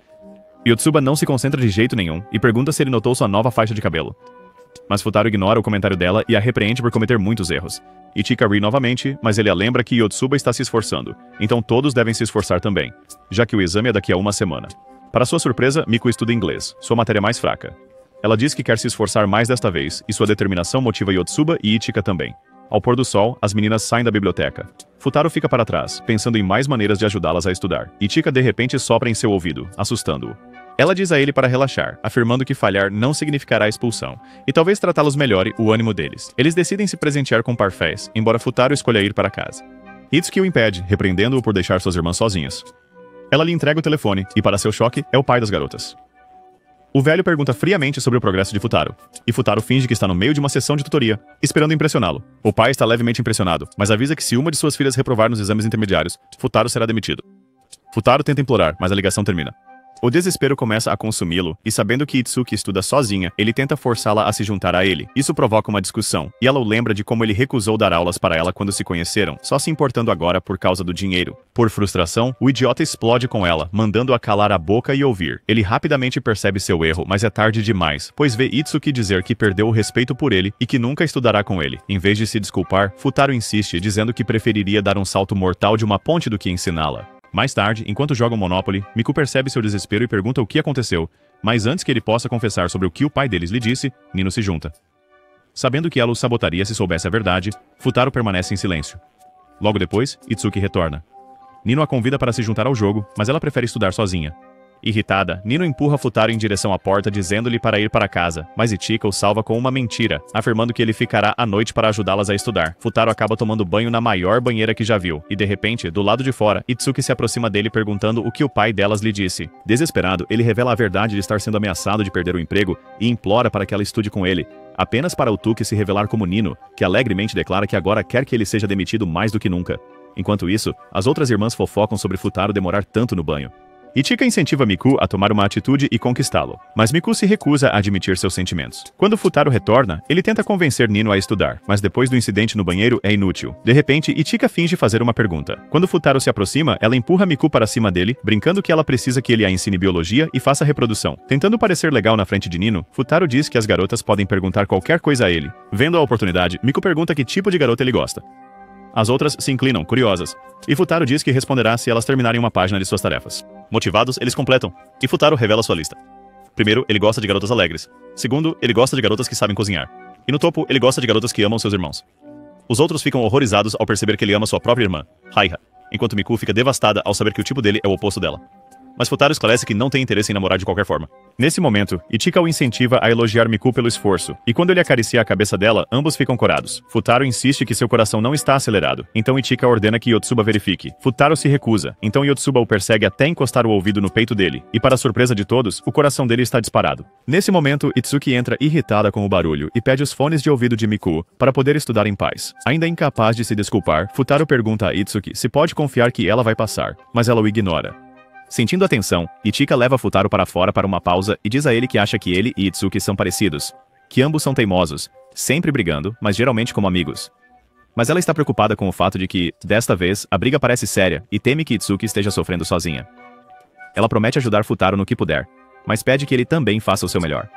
Yotsuba não se concentra de jeito nenhum, e pergunta se ele notou sua nova faixa de cabelo. Mas Futaro ignora o comentário dela e a repreende por cometer muitos erros. Ichika ri novamente, mas ele a lembra que Yotsuba está se esforçando, então todos devem se esforçar também, já que o exame é daqui a uma semana. Para sua surpresa, Miku estuda inglês, sua matéria mais fraca. Ela diz que quer se esforçar mais desta vez, e sua determinação motiva Yotsuba e Ichika também. Ao pôr do sol, as meninas saem da biblioteca. Futaro fica para trás, pensando em mais maneiras de ajudá-las a estudar. Ichika de repente sopra em seu ouvido, assustando-o. Ela diz a ele para relaxar, afirmando que falhar não significará expulsão, e talvez tratá-los melhore o ânimo deles. Eles decidem se presentear com parfés, embora Futaro escolha ir para casa. Itsuki o impede, repreendendo-o por deixar suas irmãs sozinhas. Ela lhe entrega o telefone, e para seu choque, é o pai das garotas. O velho pergunta friamente sobre o progresso de Futaro, e Futaro finge que está no meio de uma sessão de tutoria, esperando impressioná-lo. O pai está levemente impressionado, mas avisa que se uma de suas filhas reprovar nos exames intermediários, Futaro será demitido. Futaro tenta implorar, mas a ligação termina. O desespero começa a consumi-lo, e sabendo que Itsuki estuda sozinha, ele tenta forçá-la a se juntar a ele. Isso provoca uma discussão, e ela o lembra de como ele recusou dar aulas para ela quando se conheceram, só se importando agora por causa do dinheiro. Por frustração, o idiota explode com ela, mandando-a calar a boca e ouvir. Ele rapidamente percebe seu erro, mas é tarde demais, pois vê Itsuki dizer que perdeu o respeito por ele e que nunca estudará com ele. Em vez de se desculpar, Futaro insiste, dizendo que preferiria dar um salto mortal de uma ponte do que ensiná-la. Mais tarde, enquanto jogam Monopoly, Miku percebe seu desespero e pergunta o que aconteceu, mas antes que ele possa confessar sobre o que o pai deles lhe disse, Nino se junta. Sabendo que ela o sabotaria se soubesse a verdade, Futaro permanece em silêncio. Logo depois, Itsuki retorna. Nino a convida para se juntar ao jogo, mas ela prefere estudar sozinha. Irritada, Nino empurra Futaro em direção à porta, dizendo-lhe para ir para casa, mas Ichika o salva com uma mentira, afirmando que ele ficará à noite para ajudá-las a estudar. Futaro acaba tomando banho na maior banheira que já viu, e de repente, do lado de fora, Itsuki se aproxima dele perguntando o que o pai delas lhe disse. Desesperado, ele revela a verdade de estar sendo ameaçado de perder o emprego e implora para que ela estude com ele, apenas para o Tuki se revelar como Nino, que alegremente declara que agora quer que ele seja demitido mais do que nunca. Enquanto isso, as outras irmãs fofocam sobre Futaro demorar tanto no banho. Ichika incentiva Miku a tomar uma atitude e conquistá-lo, mas Miku se recusa a admitir seus sentimentos. Quando Futaro retorna, ele tenta convencer Nino a estudar, mas depois do incidente no banheiro é inútil. De repente, Ichika finge fazer uma pergunta. Quando Futaro se aproxima, ela empurra Miku para cima dele, brincando que ela precisa que ele a ensine biologia e faça reprodução. Tentando parecer legal na frente de Nino, Futaro diz que as garotas podem perguntar qualquer coisa a ele. Vendo a oportunidade, Miku pergunta que tipo de garota ele gosta. As outras se inclinam, curiosas, e Futaro diz que responderá se elas terminarem uma página de suas tarefas. Motivados, eles completam, e Futaro revela sua lista. Primeiro, ele gosta de garotas alegres. Segundo, ele gosta de garotas que sabem cozinhar. E no topo, ele gosta de garotas que amam seus irmãos. Os outros ficam horrorizados ao perceber que ele ama sua própria irmã, Raiha, enquanto Miku fica devastada ao saber que o tipo dele é o oposto dela. Mas Futaro esclarece que não tem interesse em namorar de qualquer forma. Nesse momento, Ichika o incentiva a elogiar Miku pelo esforço, e quando ele acaricia a cabeça dela, ambos ficam corados. Futaro insiste que seu coração não está acelerado, então Ichika ordena que Yotsuba verifique. Futaro se recusa, então Yotsuba o persegue até encostar o ouvido no peito dele, e para surpresa de todos, o coração dele está disparado. Nesse momento, Itsuki entra irritada com o barulho e pede os fones de ouvido de Miku para poder estudar em paz. Ainda incapaz de se desculpar, Futaro pergunta a Itsuki se pode confiar que ela vai passar, mas ela o ignora. Sentindo a tensão, Ichika leva Futaro para fora para uma pausa e diz a ele que acha que ele e Itsuki são parecidos, que ambos são teimosos, sempre brigando, mas geralmente como amigos. Mas ela está preocupada com o fato de que, desta vez, a briga parece séria e teme que Itsuki esteja sofrendo sozinha. Ela promete ajudar Futaro no que puder, mas pede que ele também faça o seu melhor.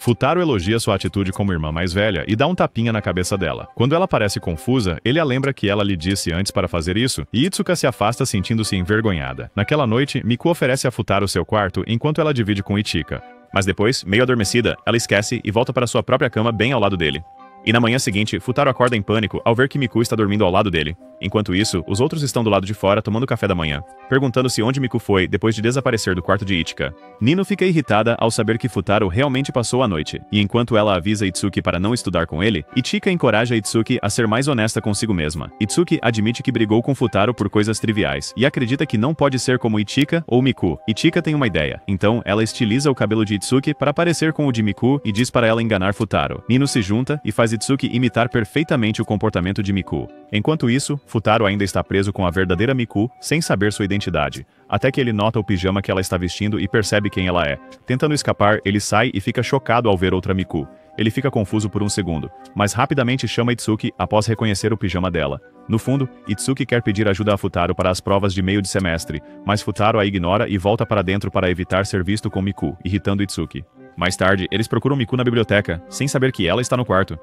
Futaro elogia sua atitude como irmã mais velha e dá um tapinha na cabeça dela. Quando ela parece confusa, ele a lembra que ela lhe disse antes para fazer isso, e Itsuka se afasta sentindo-se envergonhada. Naquela noite, Miku oferece a Futaro seu quarto enquanto ela divide com Ichika. Mas depois, meio adormecida, ela esquece e volta para sua própria cama bem ao lado dele. E na manhã seguinte, Futaro acorda em pânico ao ver que Miku está dormindo ao lado dele. Enquanto isso, os outros estão do lado de fora tomando café da manhã, perguntando-se onde Miku foi depois de desaparecer do quarto de Ichika. Nino fica irritada ao saber que Futaro realmente passou a noite, e enquanto ela avisa Itsuki para não estudar com ele, Ichika encoraja Itsuki a ser mais honesta consigo mesma. Itsuki admite que brigou com Futaro por coisas triviais, e acredita que não pode ser como Ichika ou Miku. Ichika tem uma ideia, então ela estiliza o cabelo de Itsuki para parecer com o de Miku e diz para ela enganar Futaro. Nino se junta e faz Itsuki imitar perfeitamente o comportamento de Miku. Enquanto isso, Futaro ainda está preso com a verdadeira Miku, sem saber sua identidade, até que ele nota o pijama que ela está vestindo e percebe quem ela é. Tentando escapar, ele sai e fica chocado ao ver outra Miku. Ele fica confuso por um segundo, mas rapidamente chama Itsuki após reconhecer o pijama dela. No fundo, Itsuki quer pedir ajuda a Futaro para as provas de meio de semestre, mas Futaro a ignora e volta para dentro para evitar ser visto com Miku, irritando Itsuki. Mais tarde, eles procuram Miku na biblioteca, sem saber que ela está no quarto.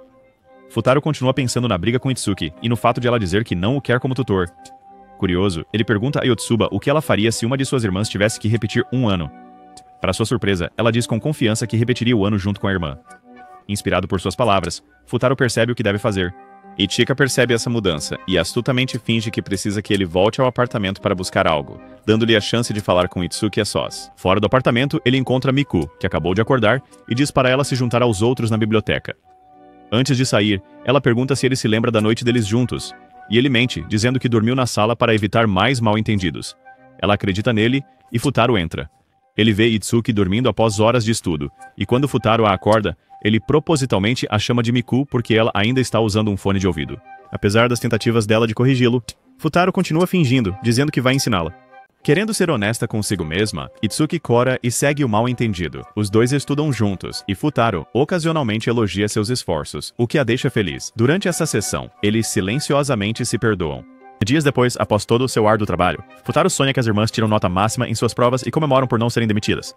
Futaro continua pensando na briga com Itsuki, e no fato de ela dizer que não o quer como tutor. Curioso, ele pergunta a Yotsuba o que ela faria se uma de suas irmãs tivesse que repetir um ano. Para sua surpresa, ela diz com confiança que repetiria o ano junto com a irmã. Inspirado por suas palavras, Futaro percebe o que deve fazer. Ichika percebe essa mudança, e astutamente finge que precisa que ele volte ao apartamento para buscar algo, dando-lhe a chance de falar com Itsuki a sós. Fora do apartamento, ele encontra Miku, que acabou de acordar, e diz para ela se juntar aos outros na biblioteca. Antes de sair, ela pergunta se ele se lembra da noite deles juntos, e ele mente, dizendo que dormiu na sala para evitar mais mal-entendidos. Ela acredita nele, e Futaro entra. Ele vê Itsuki dormindo após horas de estudo, e quando Futaro a acorda, ele propositalmente a chama de Miku porque ela ainda está usando um fone de ouvido. Apesar das tentativas dela de corrigi-lo, Futaro continua fingindo, dizendo que vai ensiná-la. Querendo ser honesta consigo mesma, Itsuki cora e segue o mal-entendido. Os dois estudam juntos, e Futaro ocasionalmente elogia seus esforços, o que a deixa feliz. Durante essa sessão, eles silenciosamente se perdoam. Dias depois, após todo o seu árduo trabalho, Futaro sonha que as irmãs tiram nota máxima em suas provas e comemoram por não serem demitidas.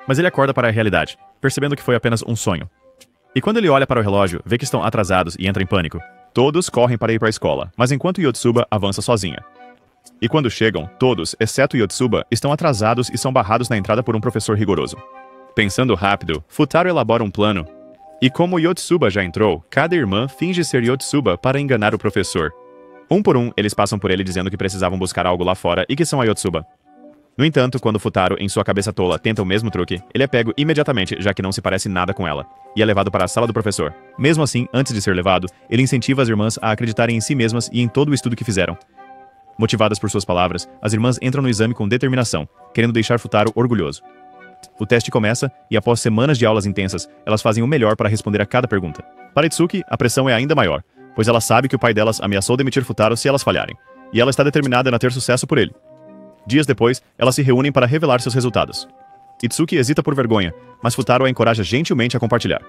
Mas ele acorda para a realidade, percebendo que foi apenas um sonho. E quando ele olha para o relógio, vê que estão atrasados e entra em pânico. Todos correm para ir para a escola, mas enquanto Yotsuba avança sozinha. E quando chegam, todos, exceto Yotsuba, estão atrasados e são barrados na entrada por um professor rigoroso. Pensando rápido, Futaro elabora um plano. E como Yotsuba já entrou, cada irmã finge ser Yotsuba para enganar o professor. Um por um, eles passam por ele dizendo que precisavam buscar algo lá fora e que são a Yotsuba. No entanto, quando Futaro, em sua cabeça tola, tenta o mesmo truque, ele é pego imediatamente, já que não se parece nada com ela, e é levado para a sala do professor. Mesmo assim, antes de ser levado, ele incentiva as irmãs a acreditarem em si mesmas e em todo o estudo que fizeram. Motivadas por suas palavras, as irmãs entram no exame com determinação, querendo deixar Futaro orgulhoso. O teste começa, e após semanas de aulas intensas, elas fazem o melhor para responder a cada pergunta. Para Itsuki, a pressão é ainda maior, pois ela sabe que o pai delas ameaçou demitir Futaro se elas falharem, e ela está determinada a ter sucesso por ele. Dias depois, elas se reúnem para revelar seus resultados. Itsuki hesita por vergonha, mas Futaro a encoraja gentilmente a compartilhar.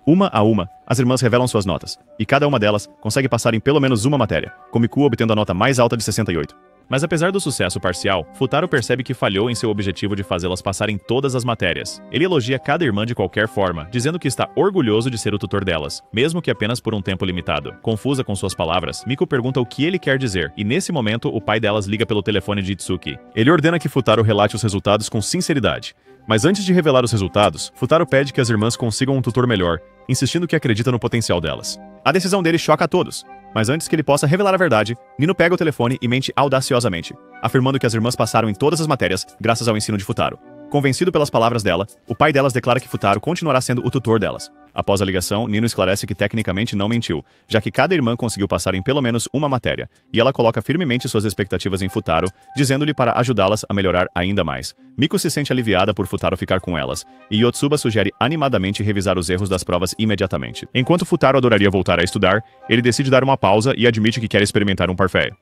Uma a uma, as irmãs revelam suas notas, e cada uma delas consegue passar em pelo menos uma matéria, com Miku obtendo a nota mais alta de 68. Mas apesar do sucesso parcial, Futaro percebe que falhou em seu objetivo de fazê-las passar em todas as matérias. Ele elogia cada irmã de qualquer forma, dizendo que está orgulhoso de ser o tutor delas, mesmo que apenas por um tempo limitado. Confusa com suas palavras, Miku pergunta o que ele quer dizer, e nesse momento o pai delas liga pelo telefone de Itsuki. Ele ordena que Futaro relate os resultados com sinceridade. Mas antes de revelar os resultados, Futaro pede que as irmãs consigam um tutor melhor, insistindo que acredita no potencial delas. A decisão dele choca a todos, mas antes que ele possa revelar a verdade, Nino pega o telefone e mente audaciosamente, afirmando que as irmãs passaram em todas as matérias graças ao ensino de Futaro. Convencido pelas palavras dela, o pai delas declara que Futaro continuará sendo o tutor delas. Após a ligação, Nino esclarece que tecnicamente não mentiu, já que cada irmã conseguiu passar em pelo menos uma matéria, e ela coloca firmemente suas expectativas em Futaro, dizendo-lhe para ajudá-las a melhorar ainda mais. Miku se sente aliviada por Futaro ficar com elas, e Yotsuba sugere animadamente revisar os erros das provas imediatamente. Enquanto Futaro adoraria voltar a estudar, ele decide dar uma pausa e admite que quer experimentar um parfait.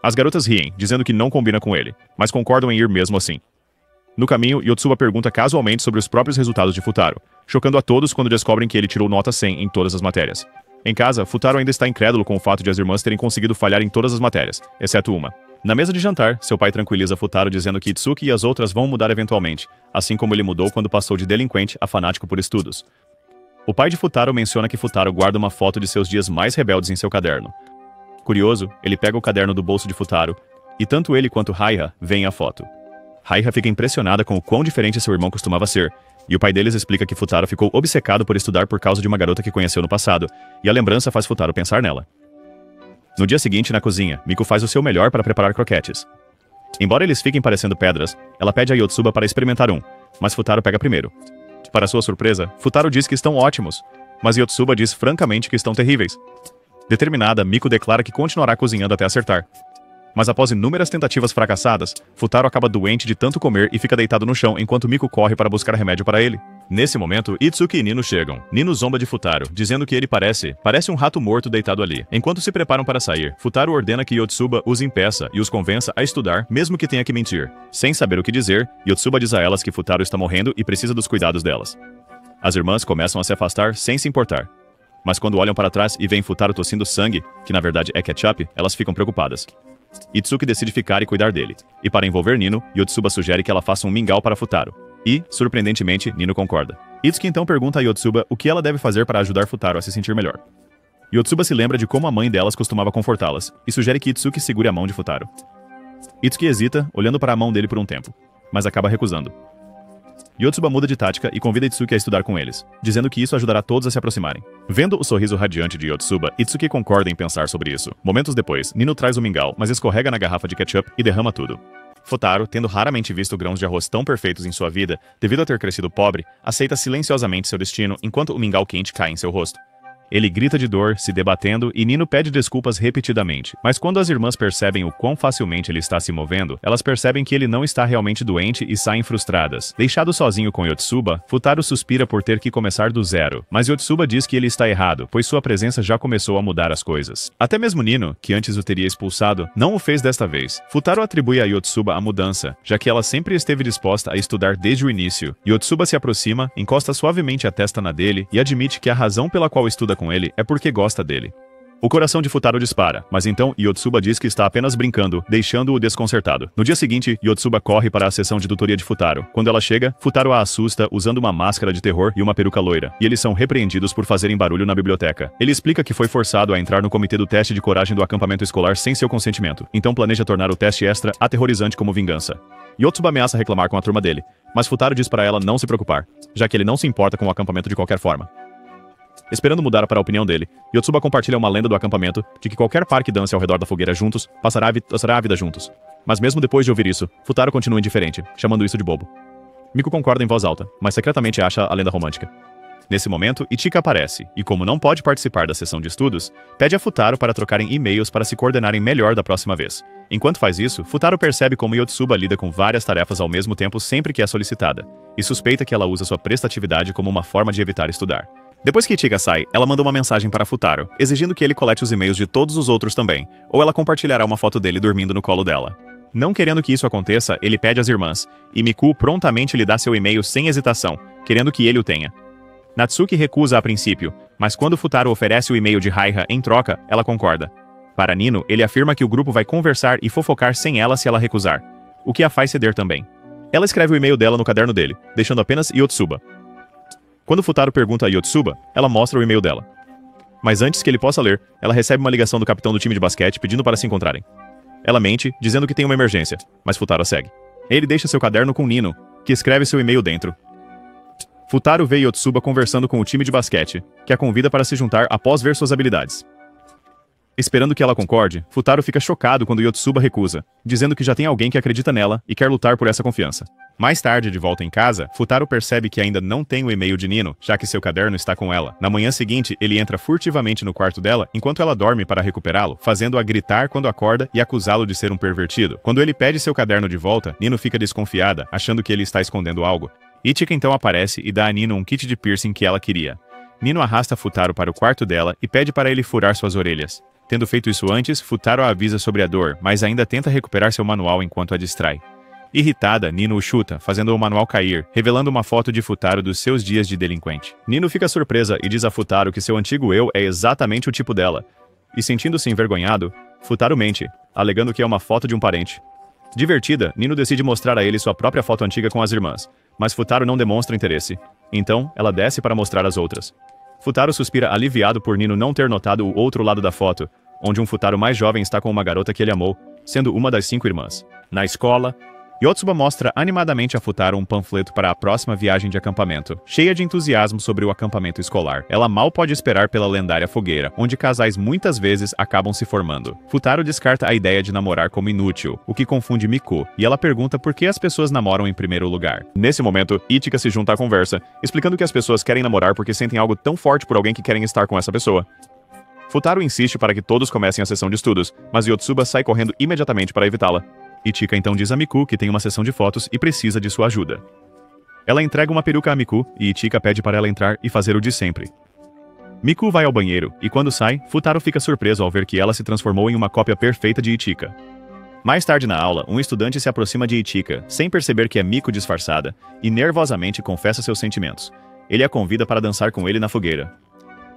As garotas riem, dizendo que não combina com ele, mas concordam em ir mesmo assim. No caminho, Yotsuba pergunta casualmente sobre os próprios resultados de Futaro, chocando a todos quando descobrem que ele tirou nota 100 em todas as matérias. Em casa, Futaro ainda está incrédulo com o fato de as irmãs terem conseguido falhar em todas as matérias, exceto uma. Na mesa de jantar, seu pai tranquiliza Futaro dizendo que Itsuki e as outras vão mudar eventualmente, assim como ele mudou quando passou de delinquente a fanático por estudos. O pai de Futaro menciona que Futaro guarda uma foto de seus dias mais rebeldes em seu caderno. Curioso, ele pega o caderno do bolso de Futaro, e tanto ele quanto Raiha veem a foto. Raiha fica impressionada com o quão diferente seu irmão costumava ser, E o pai deles explica que Futaro ficou obcecado por estudar por causa de uma garota que conheceu no passado, e a lembrança faz Futaro pensar nela. No dia seguinte, na cozinha, Miko faz o seu melhor para preparar croquetes. Embora eles fiquem parecendo pedras, ela pede a Yotsuba para experimentar um, mas Futaro pega primeiro. Para sua surpresa, Futaro diz que estão ótimos, mas Yotsuba diz francamente que estão terríveis. Determinada, Miko declara que continuará cozinhando até acertar. Mas após inúmeras tentativas fracassadas, Futaro acaba doente de tanto comer e fica deitado no chão enquanto Miko corre para buscar remédio para ele. Nesse momento, Itsuki e Nino chegam. Nino zomba de Futaro, dizendo que ele parece um rato morto deitado ali. Enquanto se preparam para sair, Futaro ordena que Yotsuba os impeça e os convença a estudar, mesmo que tenha que mentir. Sem saber o que dizer, Yotsuba diz a elas que Futaro está morrendo e precisa dos cuidados delas. As irmãs começam a se afastar sem se importar. Mas quando olham para trás e veem Futaro tossindo sangue, que na verdade é ketchup, elas ficam preocupadas. Itsuki decide ficar e cuidar dele. E para envolver Nino, Yotsuba sugere que ela faça um mingau para Futaro. E, surpreendentemente, Nino concorda. Itsuki então pergunta a Yotsuba o que ela deve fazer para ajudar Futaro a se sentir melhor. Yotsuba se lembra de como a mãe delas costumava confortá-las, e sugere que Itsuki segure a mão de Futaro. Itsuki hesita, olhando para a mão dele por um tempo, mas acaba recusando. Yotsuba muda de tática e convida Itsuki a estudar com eles, dizendo que isso ajudará todos a se aproximarem. Vendo o sorriso radiante de Yotsuba, Itsuki concorda em pensar sobre isso. Momentos depois, Nino traz o mingau, mas escorrega na garrafa de ketchup e derrama tudo. Futaro, tendo raramente visto grãos de arroz tão perfeitos em sua vida, devido a ter crescido pobre, aceita silenciosamente seu destino enquanto o mingau quente cai em seu rosto. Ele grita de dor, se debatendo, e Nino pede desculpas repetidamente. Mas quando as irmãs percebem o quão facilmente ele está se movendo, elas percebem que ele não está realmente doente e saem frustradas. Deixado sozinho com Yotsuba, Futaro suspira por ter que começar do zero. Mas Yotsuba diz que ele está errado, pois sua presença já começou a mudar as coisas. Até mesmo Nino, que antes o teria expulsado, não o fez desta vez. Futaro atribui a Yotsuba a mudança, já que ela sempre esteve disposta a estudar desde o início. Yotsuba se aproxima, encosta suavemente a testa na dele e admite que a razão pela qual estuda com ele é porque gosta dele. O coração de Futaro dispara, mas então Yotsuba diz que está apenas brincando, deixando-o desconcertado. No dia seguinte, Yotsuba corre para a sessão de tutoria de Futaro. Quando ela chega, Futaro a assusta usando uma máscara de terror e uma peruca loira, e eles são repreendidos por fazerem barulho na biblioteca. Ele explica que foi forçado a entrar no comitê do teste de coragem do acampamento escolar sem seu consentimento, então planeja tornar o teste extra aterrorizante como vingança. Yotsuba ameaça reclamar com a turma dele, mas Futaro diz para ela não se preocupar, já que ele não se importa com o acampamento de qualquer forma. Esperando mudar para a opinião dele, Yotsuba compartilha uma lenda do acampamento de que qualquer par que dance ao redor da fogueira juntos passará a vida juntos. Mas mesmo depois de ouvir isso, Futaro continua indiferente, chamando isso de bobo. Miko concorda em voz alta, mas secretamente acha a lenda romântica. Nesse momento, Ichika aparece, e como não pode participar da sessão de estudos, pede a Futaro para trocarem e-mails para se coordenarem melhor da próxima vez. Enquanto faz isso, Futaro percebe como Yotsuba lida com várias tarefas ao mesmo tempo sempre que é solicitada, e suspeita que ela usa sua prestatividade como uma forma de evitar estudar. Depois que Ichika sai, ela manda uma mensagem para Futaro, exigindo que ele colete os e-mails de todos os outros também, ou ela compartilhará uma foto dele dormindo no colo dela. Não querendo que isso aconteça, ele pede às irmãs, e Miku prontamente lhe dá seu e-mail sem hesitação, querendo que ele o tenha. Natsuki recusa a princípio, mas quando Futaro oferece o e-mail de Raiha em troca, ela concorda. Para Nino, ele afirma que o grupo vai conversar e fofocar sem ela se ela recusar, o que a faz ceder também. Ela escreve o e-mail dela no caderno dele, deixando apenas Yotsuba. Quando Futaro pergunta a Yotsuba, ela mostra o e-mail dela. Mas antes que ele possa ler, ela recebe uma ligação do capitão do time de basquete pedindo para se encontrarem. Ela mente, dizendo que tem uma emergência, mas Futaro a segue. Ele deixa seu caderno com Nino, que escreve seu e-mail dentro. Futaro vê Yotsuba conversando com o time de basquete, que a convida para se juntar após ver suas habilidades. Esperando que ela concorde, Futaro fica chocado quando Yotsuba recusa, dizendo que já tem alguém que acredita nela e quer lutar por essa confiança. Mais tarde, de volta em casa, Futaro percebe que ainda não tem o e-mail de Nino, já que seu caderno está com ela. Na manhã seguinte, ele entra furtivamente no quarto dela enquanto ela dorme para recuperá-lo, fazendo-a gritar quando acorda e acusá-lo de ser um pervertido. Quando ele pede seu caderno de volta, Nino fica desconfiada, achando que ele está escondendo algo. Ichika então aparece e dá a Nino um kit de piercing que ela queria. Nino arrasta Futaro para o quarto dela e pede para ele furar suas orelhas. Tendo feito isso antes, Futaro a avisa sobre a dor, mas ainda tenta recuperar seu manual enquanto a distrai. Irritada, Nino o chuta, fazendo o manual cair, revelando uma foto de Futaro dos seus dias de delinquente. Nino fica surpresa e diz a Futaro que seu antigo eu é exatamente o tipo dela. E sentindo-se envergonhado, Futaro mente, alegando que é uma foto de um parente. Divertida, Nino decide mostrar a ele sua própria foto antiga com as irmãs, mas Futaro não demonstra interesse. Então, ela desce para mostrar as outras. Futaro suspira aliviado por Nino não ter notado o outro lado da foto, onde um Futaro mais jovem está com uma garota que ele amou, sendo uma das 5 irmãs. Na escola, Yotsuba mostra animadamente a Futaro um panfleto para a próxima viagem de acampamento, cheia de entusiasmo sobre o acampamento escolar. Ela mal pode esperar pela lendária fogueira, onde casais muitas vezes acabam se formando. Futaro descarta a ideia de namorar como inútil, o que confunde Miku, e ela pergunta por que as pessoas namoram em primeiro lugar. Nesse momento, Ichika se junta à conversa, explicando que as pessoas querem namorar porque sentem algo tão forte por alguém que querem estar com essa pessoa. Futaro insiste para que todos comecem a sessão de estudos, mas Yotsuba sai correndo imediatamente para evitá-la. Ichika então diz a Miku que tem uma sessão de fotos e precisa de sua ajuda. Ela entrega uma peruca a Miku e Ichika pede para ela entrar e fazer o de sempre. Miku vai ao banheiro e quando sai, Futaro fica surpreso ao ver que ela se transformou em uma cópia perfeita de Ichika. Mais tarde na aula, um estudante se aproxima de Ichika, sem perceber que é Miku disfarçada, e nervosamente confessa seus sentimentos. Ele a convida para dançar com ele na fogueira.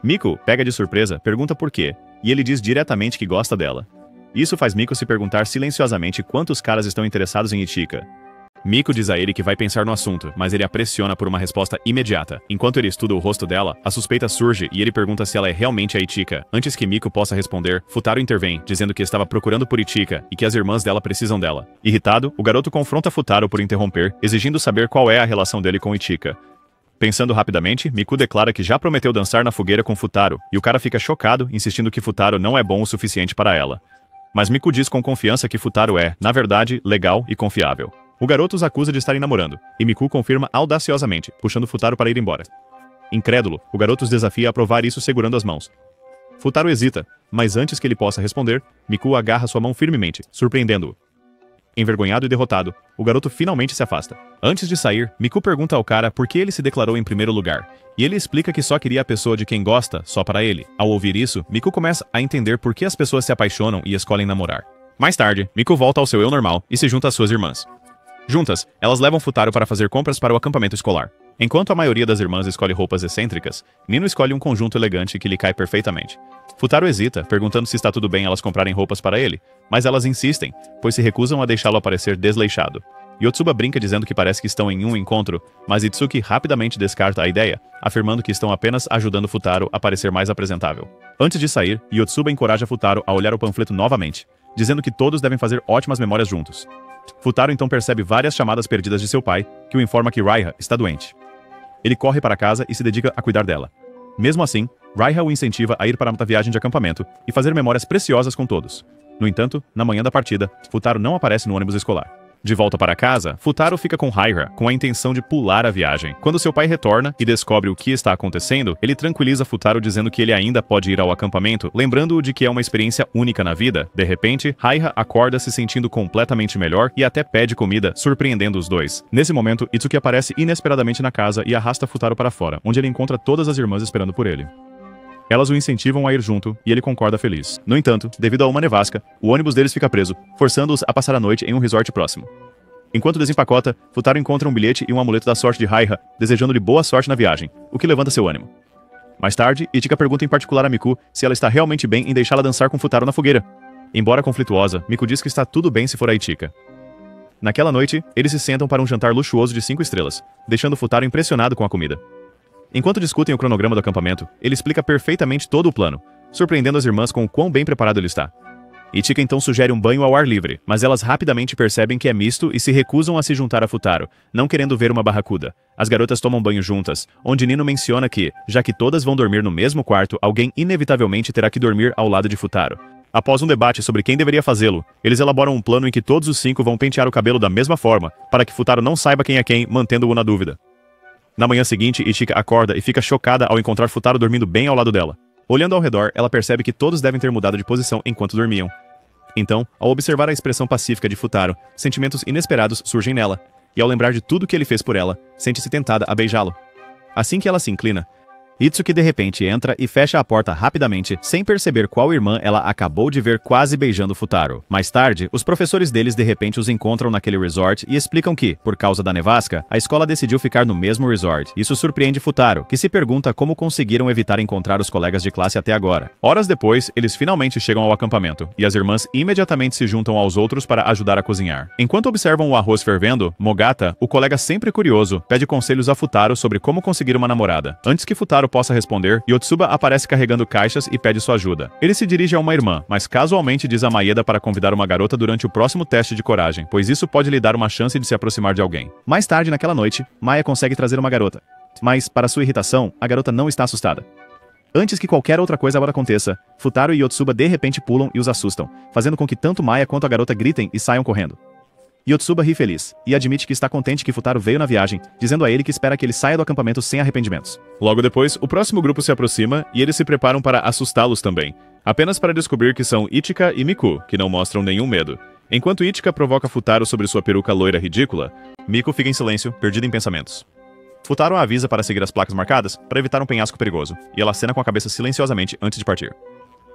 Miku, pega de surpresa, pergunta por quê, e ele diz diretamente que gosta dela. Isso faz Miku se perguntar silenciosamente quantos caras estão interessados em Ichika. Miku diz a ele que vai pensar no assunto, mas ele a pressiona por uma resposta imediata. Enquanto ele estuda o rosto dela, a suspeita surge e ele pergunta se ela é realmente a Ichika. Antes que Miku possa responder, Futaro intervém, dizendo que estava procurando por Ichika e que as irmãs dela precisam dela. Irritado, o garoto confronta Futaro por interromper, exigindo saber qual é a relação dele com Ichika. Pensando rapidamente, Miku declara que já prometeu dançar na fogueira com Futaro, e o cara fica chocado, insistindo que Futaro não é bom o suficiente para ela. Mas Miku diz com confiança que Futaro é, na verdade, legal e confiável. O garoto os acusa de estarem namorando, e Miku confirma audaciosamente, puxando Futaro para ir embora. Incrédulo, o garoto os desafia a provar isso segurando as mãos. Futaro hesita, mas antes que ele possa responder, Miku agarra sua mão firmemente, surpreendendo-o. Envergonhado e derrotado, o garoto finalmente se afasta. Antes de sair, Miku pergunta ao cara por que ele se declarou em primeiro lugar, e ele explica que só queria a pessoa de quem gosta, só para ele. Ao ouvir isso, Miku começa a entender por que as pessoas se apaixonam e escolhem namorar. Mais tarde, Miku volta ao seu eu normal e se junta às suas irmãs. Juntas, elas levam Futaro para fazer compras para o acampamento escolar. Enquanto a maioria das irmãs escolhe roupas excêntricas, Nino escolhe um conjunto elegante que lhe cai perfeitamente. Futaro hesita, perguntando se está tudo bem elas comprarem roupas para ele, mas elas insistem, pois se recusam a deixá-lo aparecer desleixado. Yotsuba brinca dizendo que parece que estão em um encontro, mas Itsuki rapidamente descarta a ideia, afirmando que estão apenas ajudando Futaro a parecer mais apresentável. Antes de sair, Yotsuba encoraja Futaro a olhar o panfleto novamente, dizendo que todos devem fazer ótimas memórias juntos. Futaro então percebe várias chamadas perdidas de seu pai, que o informa que Raiha está doente. Ele corre para casa e se dedica a cuidar dela. Mesmo assim, Raiha o incentiva a ir para uma viagem de acampamento e fazer memórias preciosas com todos. No entanto, na manhã da partida, Futaro não aparece no ônibus escolar. De volta para casa, Futaro fica com Raiha com a intenção de pular a viagem. Quando seu pai retorna e descobre o que está acontecendo, ele tranquiliza Futaro dizendo que ele ainda pode ir ao acampamento, lembrando-o de que é uma experiência única na vida. De repente, Raiha acorda se sentindo completamente melhor e até pede comida, surpreendendo os dois. Nesse momento, Itsuki aparece inesperadamente na casa e arrasta Futaro para fora, onde ele encontra todas as irmãs esperando por ele. Elas o incentivam a ir junto, e ele concorda feliz. No entanto, devido a uma nevasca, o ônibus deles fica preso, forçando-os a passar a noite em um resort próximo. Enquanto desempacota, Futaro encontra um bilhete e um amuleto da sorte de Raiha, desejando-lhe boa sorte na viagem, o que levanta seu ânimo. Mais tarde, Ichika pergunta em particular a Miku se ela está realmente bem em deixá-la dançar com Futaro na fogueira. Embora conflituosa, Miku diz que está tudo bem se for a Ichika. Naquela noite, eles se sentam para um jantar luxuoso de 5 estrelas, deixando Futaro impressionado com a comida. Enquanto discutem o cronograma do acampamento, ele explica perfeitamente todo o plano, surpreendendo as irmãs com o quão bem preparado ele está. Ichika então sugere um banho ao ar livre, mas elas rapidamente percebem que é misto e se recusam a se juntar a Futaro, não querendo ver uma barracuda. As garotas tomam banho juntas, onde Nino menciona que, já que todas vão dormir no mesmo quarto, alguém inevitavelmente terá que dormir ao lado de Futaro. Após um debate sobre quem deveria fazê-lo, eles elaboram um plano em que todos os 5 vão pentear o cabelo da mesma forma, para que Futaro não saiba quem é quem, mantendo-o na dúvida. Na manhã seguinte, Ichika acorda e fica chocada ao encontrar Futaro dormindo bem ao lado dela. Olhando ao redor, ela percebe que todos devem ter mudado de posição enquanto dormiam. Então, ao observar a expressão pacífica de Futaro, sentimentos inesperados surgem nela, e ao lembrar de tudo que ele fez por ela, sente-se tentada a beijá-lo. Assim que ela se inclina, Itsuki de repente entra e fecha a porta rapidamente, sem perceber qual irmã ela acabou de ver quase beijando Futaro. Mais tarde, os professores deles de repente os encontram naquele resort e explicam que, por causa da nevasca, a escola decidiu ficar no mesmo resort. Isso surpreende Futaro, que se pergunta como conseguiram evitar encontrar os colegas de classe até agora. Horas depois, eles finalmente chegam ao acampamento, e as irmãs imediatamente se juntam aos outros para ajudar a cozinhar. Enquanto observam o arroz fervendo, Mogata, o colega sempre curioso, pede conselhos a Futaro sobre como conseguir uma namorada. Antes que Futaro possa responder, Yotsuba aparece carregando caixas e pede sua ajuda. Ele se dirige a uma irmã, mas casualmente diz a Maeda para convidar uma garota durante o próximo teste de coragem, pois isso pode lhe dar uma chance de se aproximar de alguém. Mais tarde naquela noite, Maya consegue trazer uma garota. Mas, para sua irritação, a garota não está assustada. Antes que qualquer outra coisa agora aconteça, Futaro e Yotsuba de repente pulam e os assustam, fazendo com que tanto Maya quanto a garota gritem e saiam correndo. Yotsuba ri feliz, e admite que está contente que Futaro veio na viagem, dizendo a ele que espera que ele saia do acampamento sem arrependimentos. Logo depois, o próximo grupo se aproxima e eles se preparam para assustá-los também, apenas para descobrir que são Ichika e Miku, que não mostram nenhum medo. Enquanto Ichika provoca Futaro sobre sua peruca loira ridícula, Miku fica em silêncio, perdida em pensamentos. Futaro a avisa para seguir as placas marcadas, para evitar um penhasco perigoso, e ela acena com a cabeça silenciosamente antes de partir.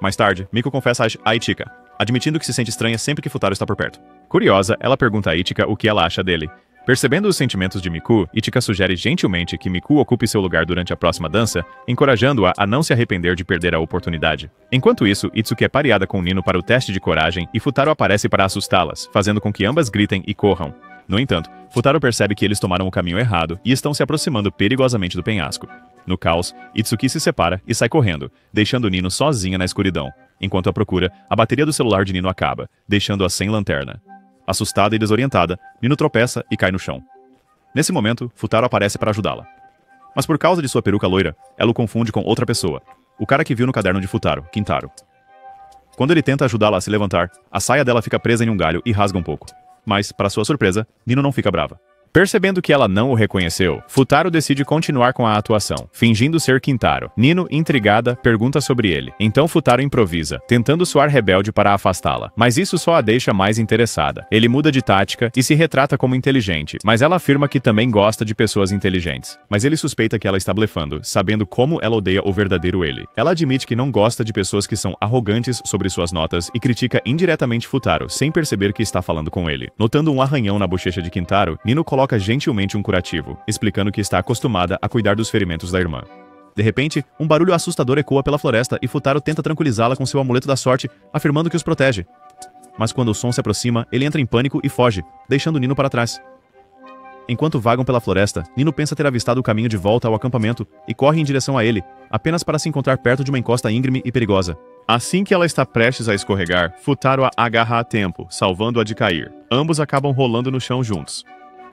Mais tarde, Miku confessa a Ichika, admitindo que se sente estranha sempre que Futaro está por perto. Curiosa, ela pergunta a Ichika o que ela acha dele. Percebendo os sentimentos de Miku, Ichika sugere gentilmente que Miku ocupe seu lugar durante a próxima dança, encorajando-a a não se arrepender de perder a oportunidade. Enquanto isso, Itsuki é pareada com Nino para o teste de coragem e Futaro aparece para assustá-las, fazendo com que ambas gritem e corram. No entanto, Futaro percebe que eles tomaram o caminho errado e estão se aproximando perigosamente do penhasco. No caos, Itsuki se separa e sai correndo, deixando Nino sozinha na escuridão. Enquanto a procura, a bateria do celular de Nino acaba, deixando-a sem lanterna. Assustada e desorientada, Nino tropeça e cai no chão. Nesse momento, Futaro aparece para ajudá-la. Mas por causa de sua peruca loira, ela o confunde com outra pessoa, o cara que viu no caderno de Futaro, Kintaro. Quando ele tenta ajudá-la a se levantar, a saia dela fica presa em um galho e rasga um pouco. Mas, para sua surpresa, Nino não fica brava. Percebendo que ela não o reconheceu, Futaro decide continuar com a atuação, fingindo ser Kintaro. Nino, intrigada, pergunta sobre ele. Então Futaro improvisa, tentando soar rebelde para afastá-la. Mas isso só a deixa mais interessada. Ele muda de tática e se retrata como inteligente, mas ela afirma que também gosta de pessoas inteligentes. Mas ele suspeita que ela está blefando, sabendo como ela odeia o verdadeiro ele. Ela admite que não gosta de pessoas que são arrogantes sobre suas notas e critica indiretamente Futaro, sem perceber que está falando com ele. Notando um arranhão na bochecha de Kintaro, Nino coloca gentilmente um curativo, explicando que está acostumada a cuidar dos ferimentos da irmã. De repente, um barulho assustador ecoa pela floresta e Futaro tenta tranquilizá-la com seu amuleto da sorte, afirmando que os protege. Mas quando o som se aproxima, ele entra em pânico e foge, deixando Nino para trás. Enquanto vagam pela floresta, Nino pensa ter avistado o caminho de volta ao acampamento e corre em direção a ele, apenas para se encontrar perto de uma encosta íngreme e perigosa. Assim que ela está prestes a escorregar, Futaro a agarra a tempo, salvando-a de cair. Ambos acabam rolando no chão juntos.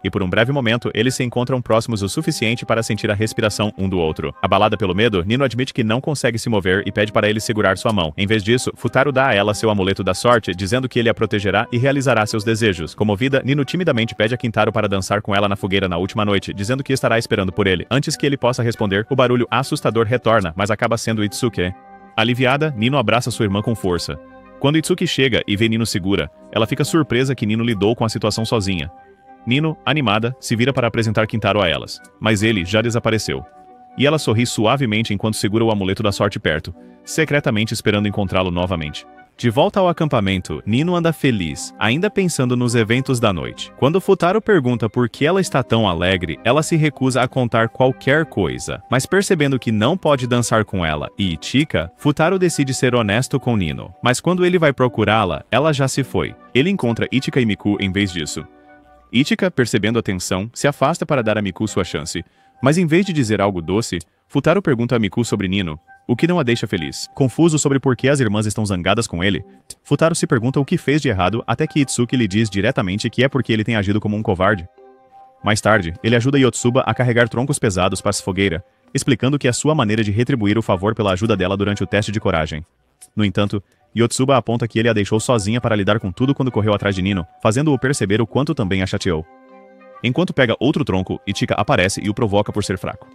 E por um breve momento, eles se encontram próximos o suficiente para sentir a respiração um do outro. Abalada pelo medo, Nino admite que não consegue se mover e pede para ele segurar sua mão. Em vez disso, Futaro dá a ela seu amuleto da sorte, dizendo que ele a protegerá e realizará seus desejos. Comovida, Nino timidamente pede a Kintaro para dançar com ela na fogueira na última noite, dizendo que estará esperando por ele. Antes que ele possa responder, o barulho assustador retorna, mas acaba sendo Itsuki. Aliviada, Nino abraça sua irmã com força. Quando Itsuki chega e vê Nino segura, ela fica surpresa que Nino lidou com a situação sozinha. Nino, animada, se vira para apresentar Kintaro a elas, mas ele já desapareceu. E ela sorri suavemente enquanto segura o amuleto da sorte perto, secretamente esperando encontrá-lo novamente. De volta ao acampamento, Nino anda feliz, ainda pensando nos eventos da noite. Quando Futaro pergunta por que ela está tão alegre, ela se recusa a contar qualquer coisa. Mas percebendo que não pode dançar com ela e Ichika, Futaro decide ser honesto com Nino. Mas quando ele vai procurá-la, ela já se foi. Ele encontra Ichika e Miku em vez disso. Ichika, percebendo a tensão, se afasta para dar a Miku sua chance, mas em vez de dizer algo doce, Futaro pergunta a Miku sobre Nino, o que não a deixa feliz. Confuso sobre por que as irmãs estão zangadas com ele, Futaro se pergunta o que fez de errado até que Itsuki lhe diz diretamente que é porque ele tem agido como um covarde. Mais tarde, ele ajuda Yotsuba a carregar troncos pesados para a fogueira, explicando que é sua maneira de retribuir o favor pela ajuda dela durante o teste de coragem. No entanto, Yotsuba aponta que ele a deixou sozinha para lidar com tudo quando correu atrás de Nino, fazendo-o perceber o quanto também a chateou. Enquanto pega outro tronco, Ichika aparece e o provoca por ser fraco.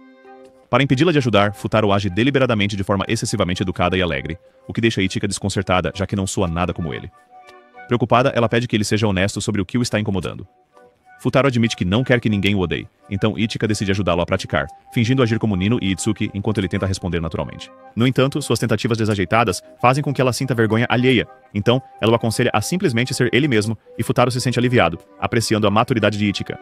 Para impedi-la de ajudar, Futaro age deliberadamente de forma excessivamente educada e alegre, o que deixa Ichika desconcertada, já que não soa nada como ele. Preocupada, ela pede que ele seja honesto sobre o que o está incomodando. Futaro admite que não quer que ninguém o odeie, então Ichika decide ajudá-lo a praticar, fingindo agir como Nino e Itsuki enquanto ele tenta responder naturalmente. No entanto, suas tentativas desajeitadas fazem com que ela sinta vergonha alheia, então ela o aconselha a simplesmente ser ele mesmo e Futaro se sente aliviado, apreciando a maturidade de Ichika.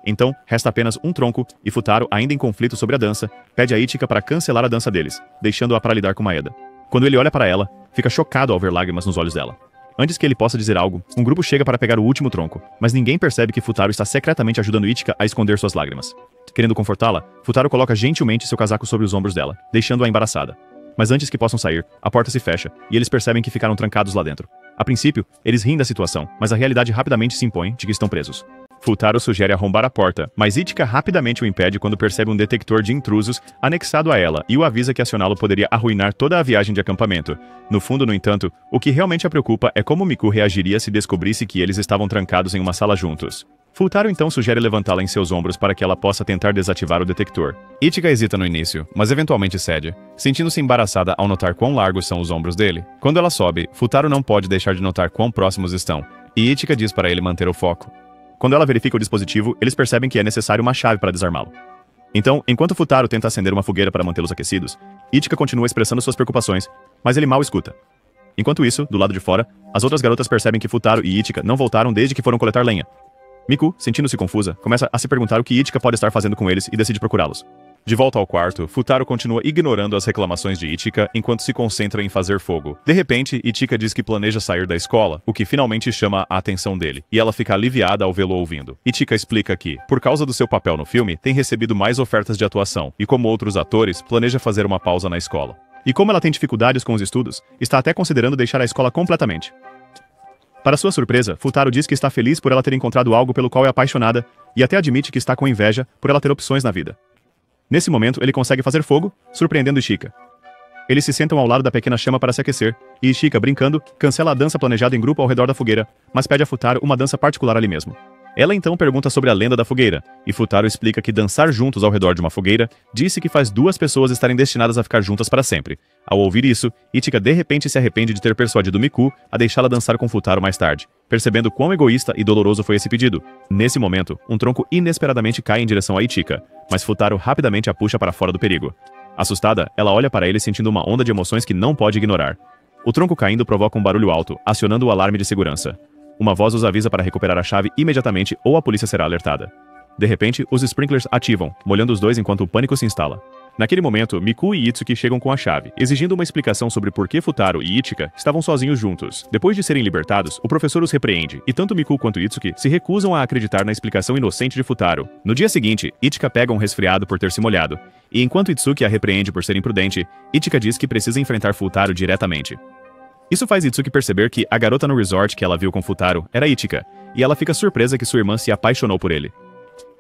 Então, resta apenas um tronco e Futaro, ainda em conflito sobre a dança, pede a Ichika para cancelar a dança deles, deixando-a para lidar com Maeda. Quando ele olha para ela, fica chocado ao ver lágrimas nos olhos dela. Antes que ele possa dizer algo, um grupo chega para pegar o último tronco, mas ninguém percebe que Futaro está secretamente ajudando Ichika a esconder suas lágrimas. Querendo confortá-la, Futaro coloca gentilmente seu casaco sobre os ombros dela, deixando-a embaraçada. Mas antes que possam sair, a porta se fecha, e eles percebem que ficaram trancados lá dentro. A princípio, eles riem da situação, mas a realidade rapidamente se impõe de que estão presos. Futaro sugere arrombar a porta, mas Ichika rapidamente o impede quando percebe um detector de intrusos anexado a ela e o avisa que acioná-lo poderia arruinar toda a viagem de acampamento. No fundo, no entanto, o que realmente a preocupa é como Miku reagiria se descobrisse que eles estavam trancados em uma sala juntos. Futaro então sugere levantá-la em seus ombros para que ela possa tentar desativar o detector. Ichika hesita no início, mas eventualmente cede, sentindo-se embaraçada ao notar quão largos são os ombros dele. Quando ela sobe, Futaro não pode deixar de notar quão próximos estão, e Ichika diz para ele manter o foco. Quando ela verifica o dispositivo, eles percebem que é necessário uma chave para desarmá-lo. Então, enquanto Futaro tenta acender uma fogueira para mantê-los aquecidos, Ichika continua expressando suas preocupações, mas ele mal escuta. Enquanto isso, do lado de fora, as outras garotas percebem que Futaro e Ichika não voltaram desde que foram coletar lenha. Miku, sentindo-se confusa, começa a se perguntar o que Ichika pode estar fazendo com eles e decide procurá-los. De volta ao quarto, Futaro continua ignorando as reclamações de Ichika enquanto se concentra em fazer fogo. De repente, Ichika diz que planeja sair da escola, o que finalmente chama a atenção dele, e ela fica aliviada ao vê-lo ouvindo. Ichika explica que, por causa do seu papel no filme, tem recebido mais ofertas de atuação, e como outros atores, planeja fazer uma pausa na escola. E como ela tem dificuldades com os estudos, está até considerando deixar a escola completamente. Para sua surpresa, Futaro diz que está feliz por ela ter encontrado algo pelo qual é apaixonada, e até admite que está com inveja por ela ter opções na vida. Nesse momento, ele consegue fazer fogo, surpreendendo Ichika. Eles se sentam ao lado da pequena chama para se aquecer, e Ichika, brincando, cancela a dança planejada em grupo ao redor da fogueira, mas pede a Futaro uma dança particular ali mesmo. Ela então pergunta sobre a lenda da fogueira, e Futaro explica que dançar juntos ao redor de uma fogueira disse que faz duas pessoas estarem destinadas a ficar juntas para sempre. Ao ouvir isso, Ichika de repente se arrepende de ter persuadido Miku a deixá-la dançar com Futaro mais tarde, percebendo quão egoísta e doloroso foi esse pedido. Nesse momento, um tronco inesperadamente cai em direção a Ichika, mas Futaro rapidamente a puxa para fora do perigo. Assustada, ela olha para ele sentindo uma onda de emoções que não pode ignorar. O tronco caindo provoca um barulho alto, acionando o alarme de segurança. Uma voz os avisa para recuperar a chave imediatamente ou a polícia será alertada. De repente, os sprinklers ativam, molhando os dois enquanto o pânico se instala. Naquele momento, Miku e Itsuki chegam com a chave, exigindo uma explicação sobre por que Futaro e Ichika estavam sozinhos juntos. Depois de serem libertados, o professor os repreende, e tanto Miku quanto Itsuki se recusam a acreditar na explicação inocente de Futaro. No dia seguinte, Ichika pega um resfriado por ter se molhado, e enquanto Itsuki a repreende por ser imprudente, Ichika diz que precisa enfrentar Futaro diretamente. Isso faz Itsuki perceber que a garota no resort que ela viu com Futaro era Ichika, e ela fica surpresa que sua irmã se apaixonou por ele.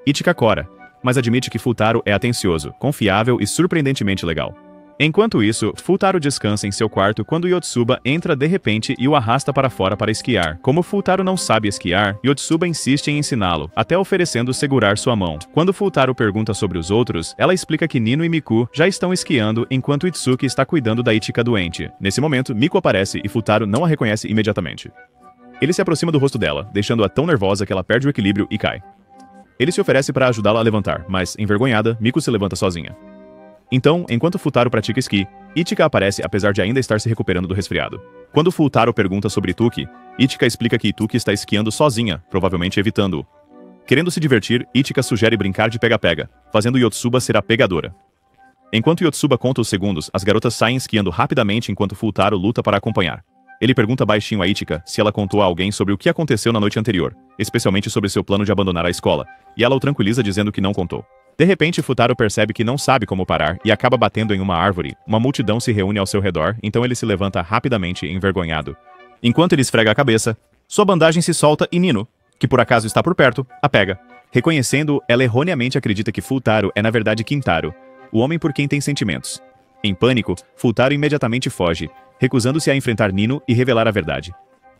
Ichika cora, mas admite que Futaro é atencioso, confiável e surpreendentemente legal. Enquanto isso, Futaro descansa em seu quarto quando Yotsuba entra de repente e o arrasta para fora para esquiar. Como Futaro não sabe esquiar, Yotsuba insiste em ensiná-lo, até oferecendo segurar sua mão. Quando Futaro pergunta sobre os outros, ela explica que Nino e Miku já estão esquiando enquanto Itsuki está cuidando da Ichika doente. Nesse momento, Miku aparece e Futaro não a reconhece imediatamente. Ele se aproxima do rosto dela, deixando-a tão nervosa que ela perde o equilíbrio e cai. Ele se oferece para ajudá-la a levantar, mas, envergonhada, Miku se levanta sozinha. Então, enquanto Futaro pratica esqui, Ichika aparece apesar de ainda estar se recuperando do resfriado. Quando Futaro pergunta sobre Ituki, Ichika explica que Ituki está esquiando sozinha, provavelmente evitando-o. Querendo se divertir, Ichika sugere brincar de pega-pega, fazendo Yotsuba ser a pegadora. Enquanto Yotsuba conta os segundos, as garotas saem esquiando rapidamente enquanto Futaro luta para acompanhar. Ele pergunta baixinho a Ichika se ela contou a alguém sobre o que aconteceu na noite anterior, especialmente sobre seu plano de abandonar a escola, e ela o tranquiliza dizendo que não contou. De repente, Futaro percebe que não sabe como parar e acaba batendo em uma árvore. Uma multidão se reúne ao seu redor, então ele se levanta rapidamente, envergonhado. Enquanto ele esfrega a cabeça, sua bandagem se solta e Nino, que por acaso está por perto, a pega. Reconhecendo-o, ela erroneamente acredita que Futaro é na verdade Kintaro, o homem por quem tem sentimentos. Em pânico, Futaro imediatamente foge, recusando-se a enfrentar Nino e revelar a verdade.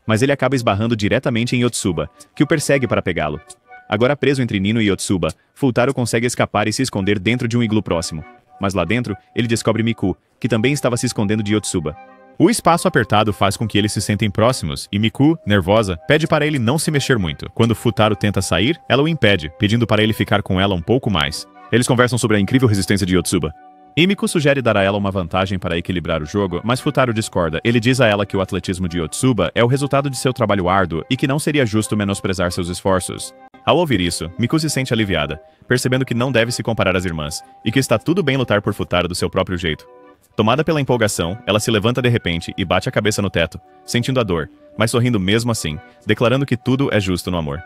Mas ele acaba esbarrando diretamente em Yotsuba, que o persegue para pegá-lo. Agora preso entre Nino e Yotsuba, Futaro consegue escapar e se esconder dentro de um iglu próximo. Mas lá dentro, ele descobre Miku, que também estava se escondendo de Yotsuba. O espaço apertado faz com que eles se sentem próximos, e Miku, nervosa, pede para ele não se mexer muito. Quando Futaro tenta sair, ela o impede, pedindo para ele ficar com ela um pouco mais. Eles conversam sobre a incrível resistência de Yotsuba. E Miku sugere dar a ela uma vantagem para equilibrar o jogo, mas Futaro discorda. Ele diz a ela que o atletismo de Yotsuba é o resultado de seu trabalho árduo e que não seria justo menosprezar seus esforços. Ao ouvir isso, Miku se sente aliviada, percebendo que não deve se comparar às irmãs, e que está tudo bem lutar por Futaro do seu próprio jeito. Tomada pela empolgação, ela se levanta de repente e bate a cabeça no teto, sentindo a dor, mas sorrindo mesmo assim, declarando que tudo é justo no amor.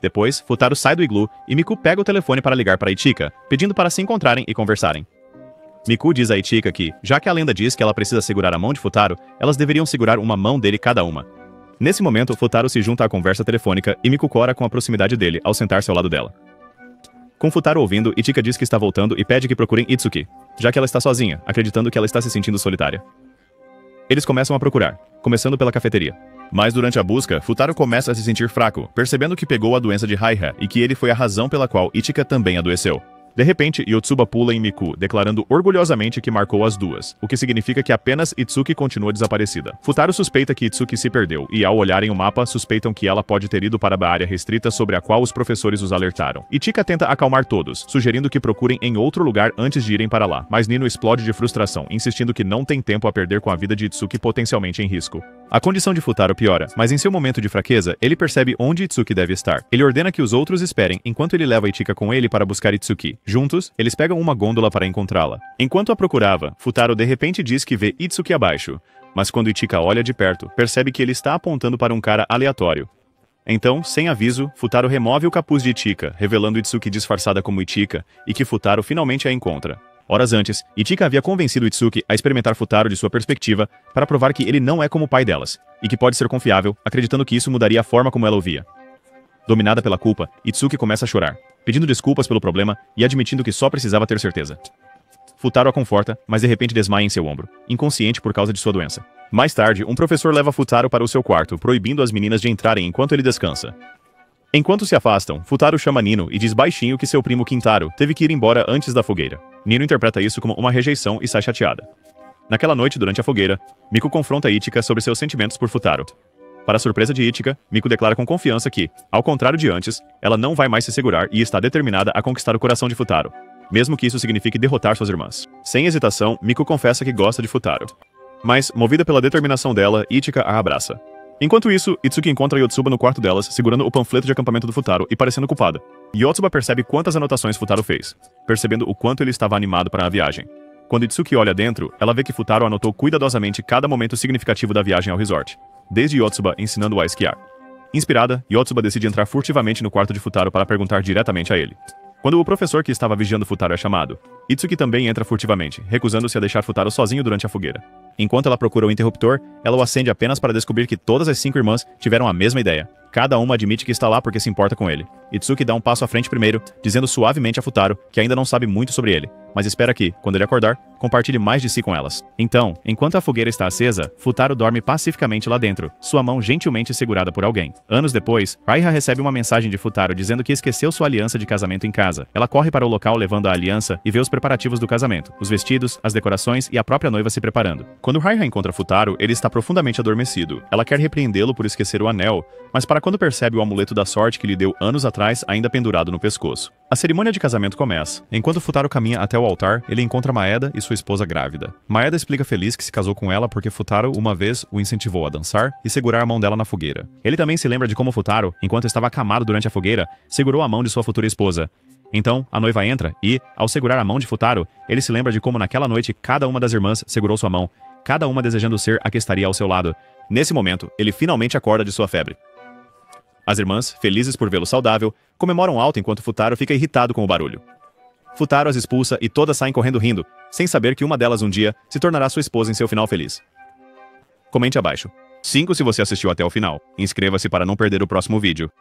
Depois, Futaro sai do iglu e Miku pega o telefone para ligar para Ichika, pedindo para se encontrarem e conversarem. Miku diz a Ichika que, já que a lenda diz que ela precisa segurar a mão de Futaro, elas deveriam segurar uma mão dele cada uma. Nesse momento, Futaro se junta à conversa telefônica e Miku cora com a proximidade dele ao sentar-se ao lado dela. Com Futaro ouvindo, Ichika diz que está voltando e pede que procurem Itsuki, já que ela está sozinha, acreditando que ela está se sentindo solitária. Eles começam a procurar, começando pela cafeteria. Mas durante a busca, Futaro começa a se sentir fraco, percebendo que pegou a doença de Raiha e que ele foi a razão pela qual Ichika também adoeceu. De repente, Yotsuba pula em Miku, declarando orgulhosamente que marcou as duas, o que significa que apenas Itsuki continua desaparecida. Futaro suspeita que Itsuki se perdeu, e ao olharem o mapa, suspeitam que ela pode ter ido para a área restrita sobre a qual os professores os alertaram. Ichika tenta acalmar todos, sugerindo que procurem em outro lugar antes de irem para lá, mas Nino explode de frustração, insistindo que não tem tempo a perder com a vida de Itsuki potencialmente em risco. A condição de Futaro piora, mas em seu momento de fraqueza, ele percebe onde Itsuki deve estar. Ele ordena que os outros esperem, enquanto ele leva Ichika com ele para buscar Itsuki. Juntos, eles pegam uma gôndola para encontrá-la. Enquanto a procurava, Futaro de repente diz que vê Itsuki abaixo, mas quando Ichika olha de perto, percebe que ele está apontando para um cara aleatório. Então, sem aviso, Futaro remove o capuz de Ichika, revelando Itsuki disfarçada como Ichika, e que Futaro finalmente a encontra. Horas antes, Ichika havia convencido Itsuki a experimentar Futaro de sua perspectiva para provar que ele não é como o pai delas, e que pode ser confiável, acreditando que isso mudaria a forma como ela o via. Dominada pela culpa, Itsuki começa a chorar, pedindo desculpas pelo problema e admitindo que só precisava ter certeza. Futaro a conforta, mas de repente desmaia em seu ombro, inconsciente por causa de sua doença. Mais tarde, um professor leva Futaro para o seu quarto, proibindo as meninas de entrarem enquanto ele descansa. Enquanto se afastam, Futaro chama Nino e diz baixinho que seu primo Kintaro teve que ir embora antes da fogueira. Nino interpreta isso como uma rejeição e sai chateada. Naquela noite, durante a fogueira, Miku confronta Ichika sobre seus sentimentos por Futaro. Para a surpresa de Ichika, Miku declara com confiança que, ao contrário de antes, ela não vai mais se segurar e está determinada a conquistar o coração de Futaro, mesmo que isso signifique derrotar suas irmãs. Sem hesitação, Miku confessa que gosta de Futaro. Mas, movida pela determinação dela, Ichika a abraça. Enquanto isso, Itsuki encontra Yotsuba no quarto delas, segurando o panfleto de acampamento do Futaro e parecendo culpada. Yotsuba percebe quantas anotações Futaro fez, percebendo o quanto ele estava animado para a viagem. Quando Itsuki olha dentro, ela vê que Futaro anotou cuidadosamente cada momento significativo da viagem ao resort, desde Yotsuba ensinando-o a esquiar. Inspirada, Yotsuba decide entrar furtivamente no quarto de Futaro para perguntar diretamente a ele. Quando o professor que estava vigiando Futaro é chamado, Itsuki também entra furtivamente, recusando-se a deixar Futaro sozinho durante a fogueira. Enquanto ela procura o interruptor, ela o acende apenas para descobrir que todas as 5 irmãs tiveram a mesma ideia. Cada uma admite que está lá porque se importa com ele. Itsuki dá um passo à frente primeiro, dizendo suavemente a Futaro que ainda não sabe muito sobre ele, mas espera que, quando ele acordar, compartilhe mais de si com elas. Então, enquanto a fogueira está acesa, Futaro dorme pacificamente lá dentro, sua mão gentilmente segurada por alguém. Anos depois, Raiha recebe uma mensagem de Futaro dizendo que esqueceu sua aliança de casamento em casa. Ela corre para o local levando a aliança e vê os preparativos do casamento, os vestidos, as decorações e a própria noiva se preparando. Quando Raiha encontra Futaro, ele está profundamente adormecido. Ela quer repreendê-lo por esquecer o anel, mas para quando percebe o amuleto da sorte que lhe deu anos atrás ainda pendurado no pescoço. A cerimônia de casamento começa. Enquanto Futaro caminha até o altar, ele encontra Maeda e sua esposa grávida. Maeda explica feliz que se casou com ela porque Futaro uma vez o incentivou a dançar e segurar a mão dela na fogueira. Ele também se lembra de como Futaro, enquanto estava acamado durante a fogueira, segurou a mão de sua futura esposa. Então, a noiva entra e, ao segurar a mão de Futaro, ele se lembra de como naquela noite cada uma das irmãs segurou sua mão, cada uma desejando ser a que estaria ao seu lado. Nesse momento, ele finalmente acorda de sua febre. As irmãs, felizes por vê-lo saudável, comemoram alto enquanto Futaro fica irritado com o barulho. Futaro as expulsa e todas saem correndo rindo, sem saber que uma delas um dia se tornará sua esposa em seu final feliz. Comente abaixo. 5 se você assistiu até o final. Inscreva-se para não perder o próximo vídeo.